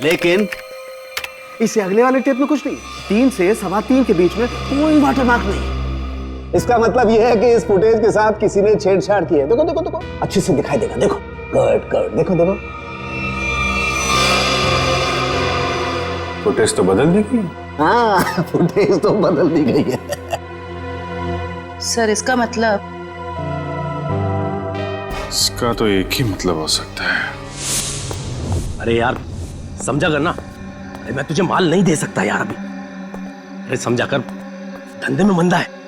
लेकिन इससे अगले वाले टेप में कुछ नहीं। 3 से 3:15 के बीच में कोई वाटर मार्क नहीं। इसका मतलब यह है कि इस फुटेज के साथ किसी ने छेड़छाड़ की है। देखो देखो देखो, अच्छे से दिखाई देगा। देखो गुड, देखो देखो, फुटेज तो बदल दी गई। हाँ, फुटेज तो बदल दी गई है। सर इसका मतलब? इसका तो एक ही मतलब हो सकता है। अरे यार समझा कर ना, अरे मैं तुझे माल नहीं दे सकता यार अभी। अरे समझा कर, धंधे में मंदा है।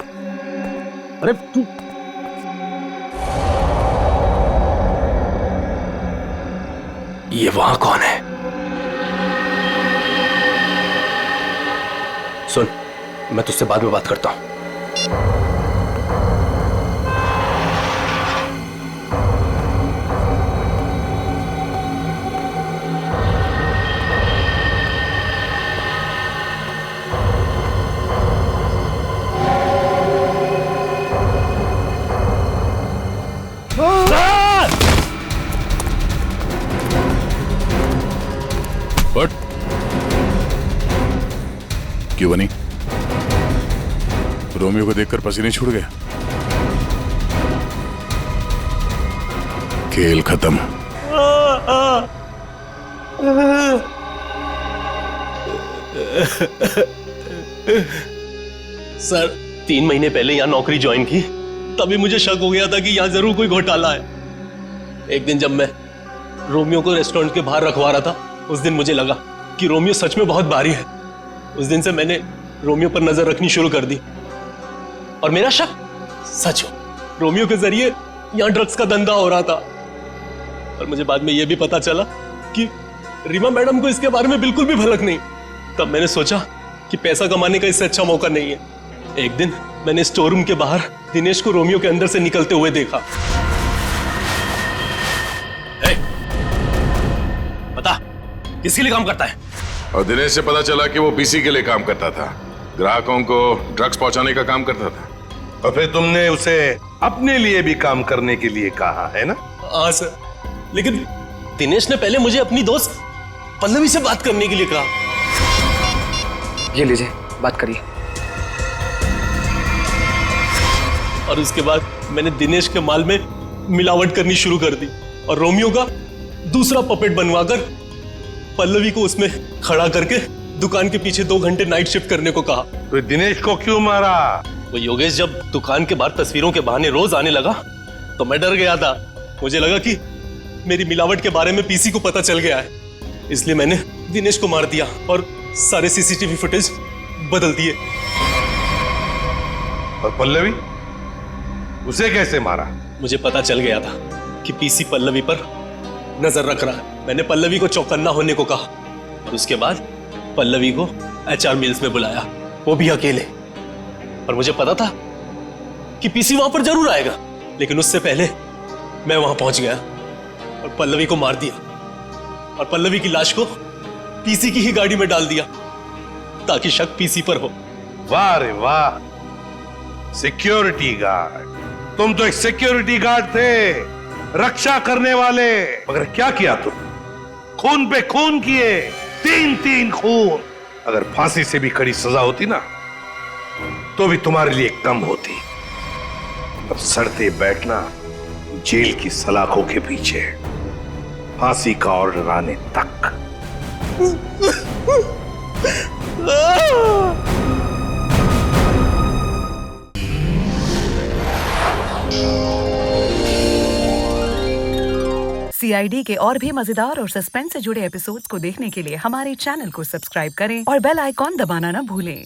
अरे तू ये वहां कौन है? सुन, मैं तुझसे बाद में बात करता हूं। बट क्यों बनी? रोमियो को देखकर पसीने छूट गया। खेल खत्म। सर 3 महीने पहले यहाँ नौकरी ज्वाइन की, तभी मुझे शक हो गया था कि यहाँ जरूर कोई घोटाला है। एक दिन जब मैं रोमियो को रेस्टोरेंट के बाहर रखवा रहा था, उस दिन मुझे लगा कि रोमियो सच में बहुत भारी है। उस दिन से मैंने रोमियो पर नजर रखनी शुरू कर दी और मेरा शक सच हो। रोमियो के जरिए यहाँ ड्रग्स का धंधा हो रहा था। और मुझे बाद में यह भी पता चला कि रीमा मैडम को इसके बारे में बिल्कुल भी भनक नहीं। तब मैंने सोचा कि पैसा कमाने का इससे अच्छा मौका नहीं है। एक दिन मैंने स्टोर रूम के बाहर दिनेश को रोमियो के अंदर से निकलते हुए देखा। बता किसके लिए काम करता है? और दिनेश से पता चला कि वो पीसी के लिए काम करता था, ग्राहकों को ड्रग्स पहुंचाने का काम करता था। और फिर तुमने उसे अपने लिए भी काम करने के लिए कहा है ना? हाँ सर, लेकिन दिनेश ने पहले मुझे अपनी दोस्त पल्लवी से बात करने के लिए कहा। ये लीजिए, बात करिए। और उसके बाद मैंने दिनेश के माल में मिलावट करनी शुरू कर दी और रोमियो का दूसरा पपेट बनवाकर पल्लवी को उसमें खड़ा करके दुकान के पीछे 2 घंटे नाइट शिफ्ट करने को कहा। तो दिनेश को क्यों मारा? वो योगेश जब दुकान के बाहर तस्वीरों के बहाने रोज आने लगा तो मैं डर गया था। मुझे लगा कि मेरी मिलावट के बारे में पीसी को पता चल गया है, इसलिए मैंने दिनेश को मार दिया और सारे सीसीटीवी फुटेज बदल दिए। और पल्लवी, उसे कैसे मारा? मुझे पता चल गया था कि पीसी पल्लवी पर नजर रख रहा है। मैंने पल्लवी को चौकन्ना होने को कहा और उसके बाद पल्लवी को एचआर मिल्स में बुलाया, वो भी अकेले। और मुझे पता था कि पीसी वहां पर जरूर आएगा, लेकिन उससे पहले मैं वहां पहुंच गया और पल्लवी को मार दिया और पल्लवी की लाश को पीसी की ही गाड़ी में डाल दिया ताकि शक पीसी पर हो। वाह रे वाह, सिक्योरिटी गार्ड। तुम तो एक सिक्योरिटी गार्ड थे, रक्षा करने वाले। मगर क्या किया तुम? खून पे खून किए, 3 खून। अगर फांसी से भी कड़ी सजा होती ना तो भी तुम्हारे लिए कम होती। अब सड़ते बैठना जेल की सलाखों के पीछे फांसी का ऑर्डर आने तक। सीआईडी के और भी मजेदार और सस्पेंस से जुड़े एपिसोड्स को देखने के लिए हमारे चैनल को सब्सक्राइब करें और बेल आइकॉन दबाना न भूलें।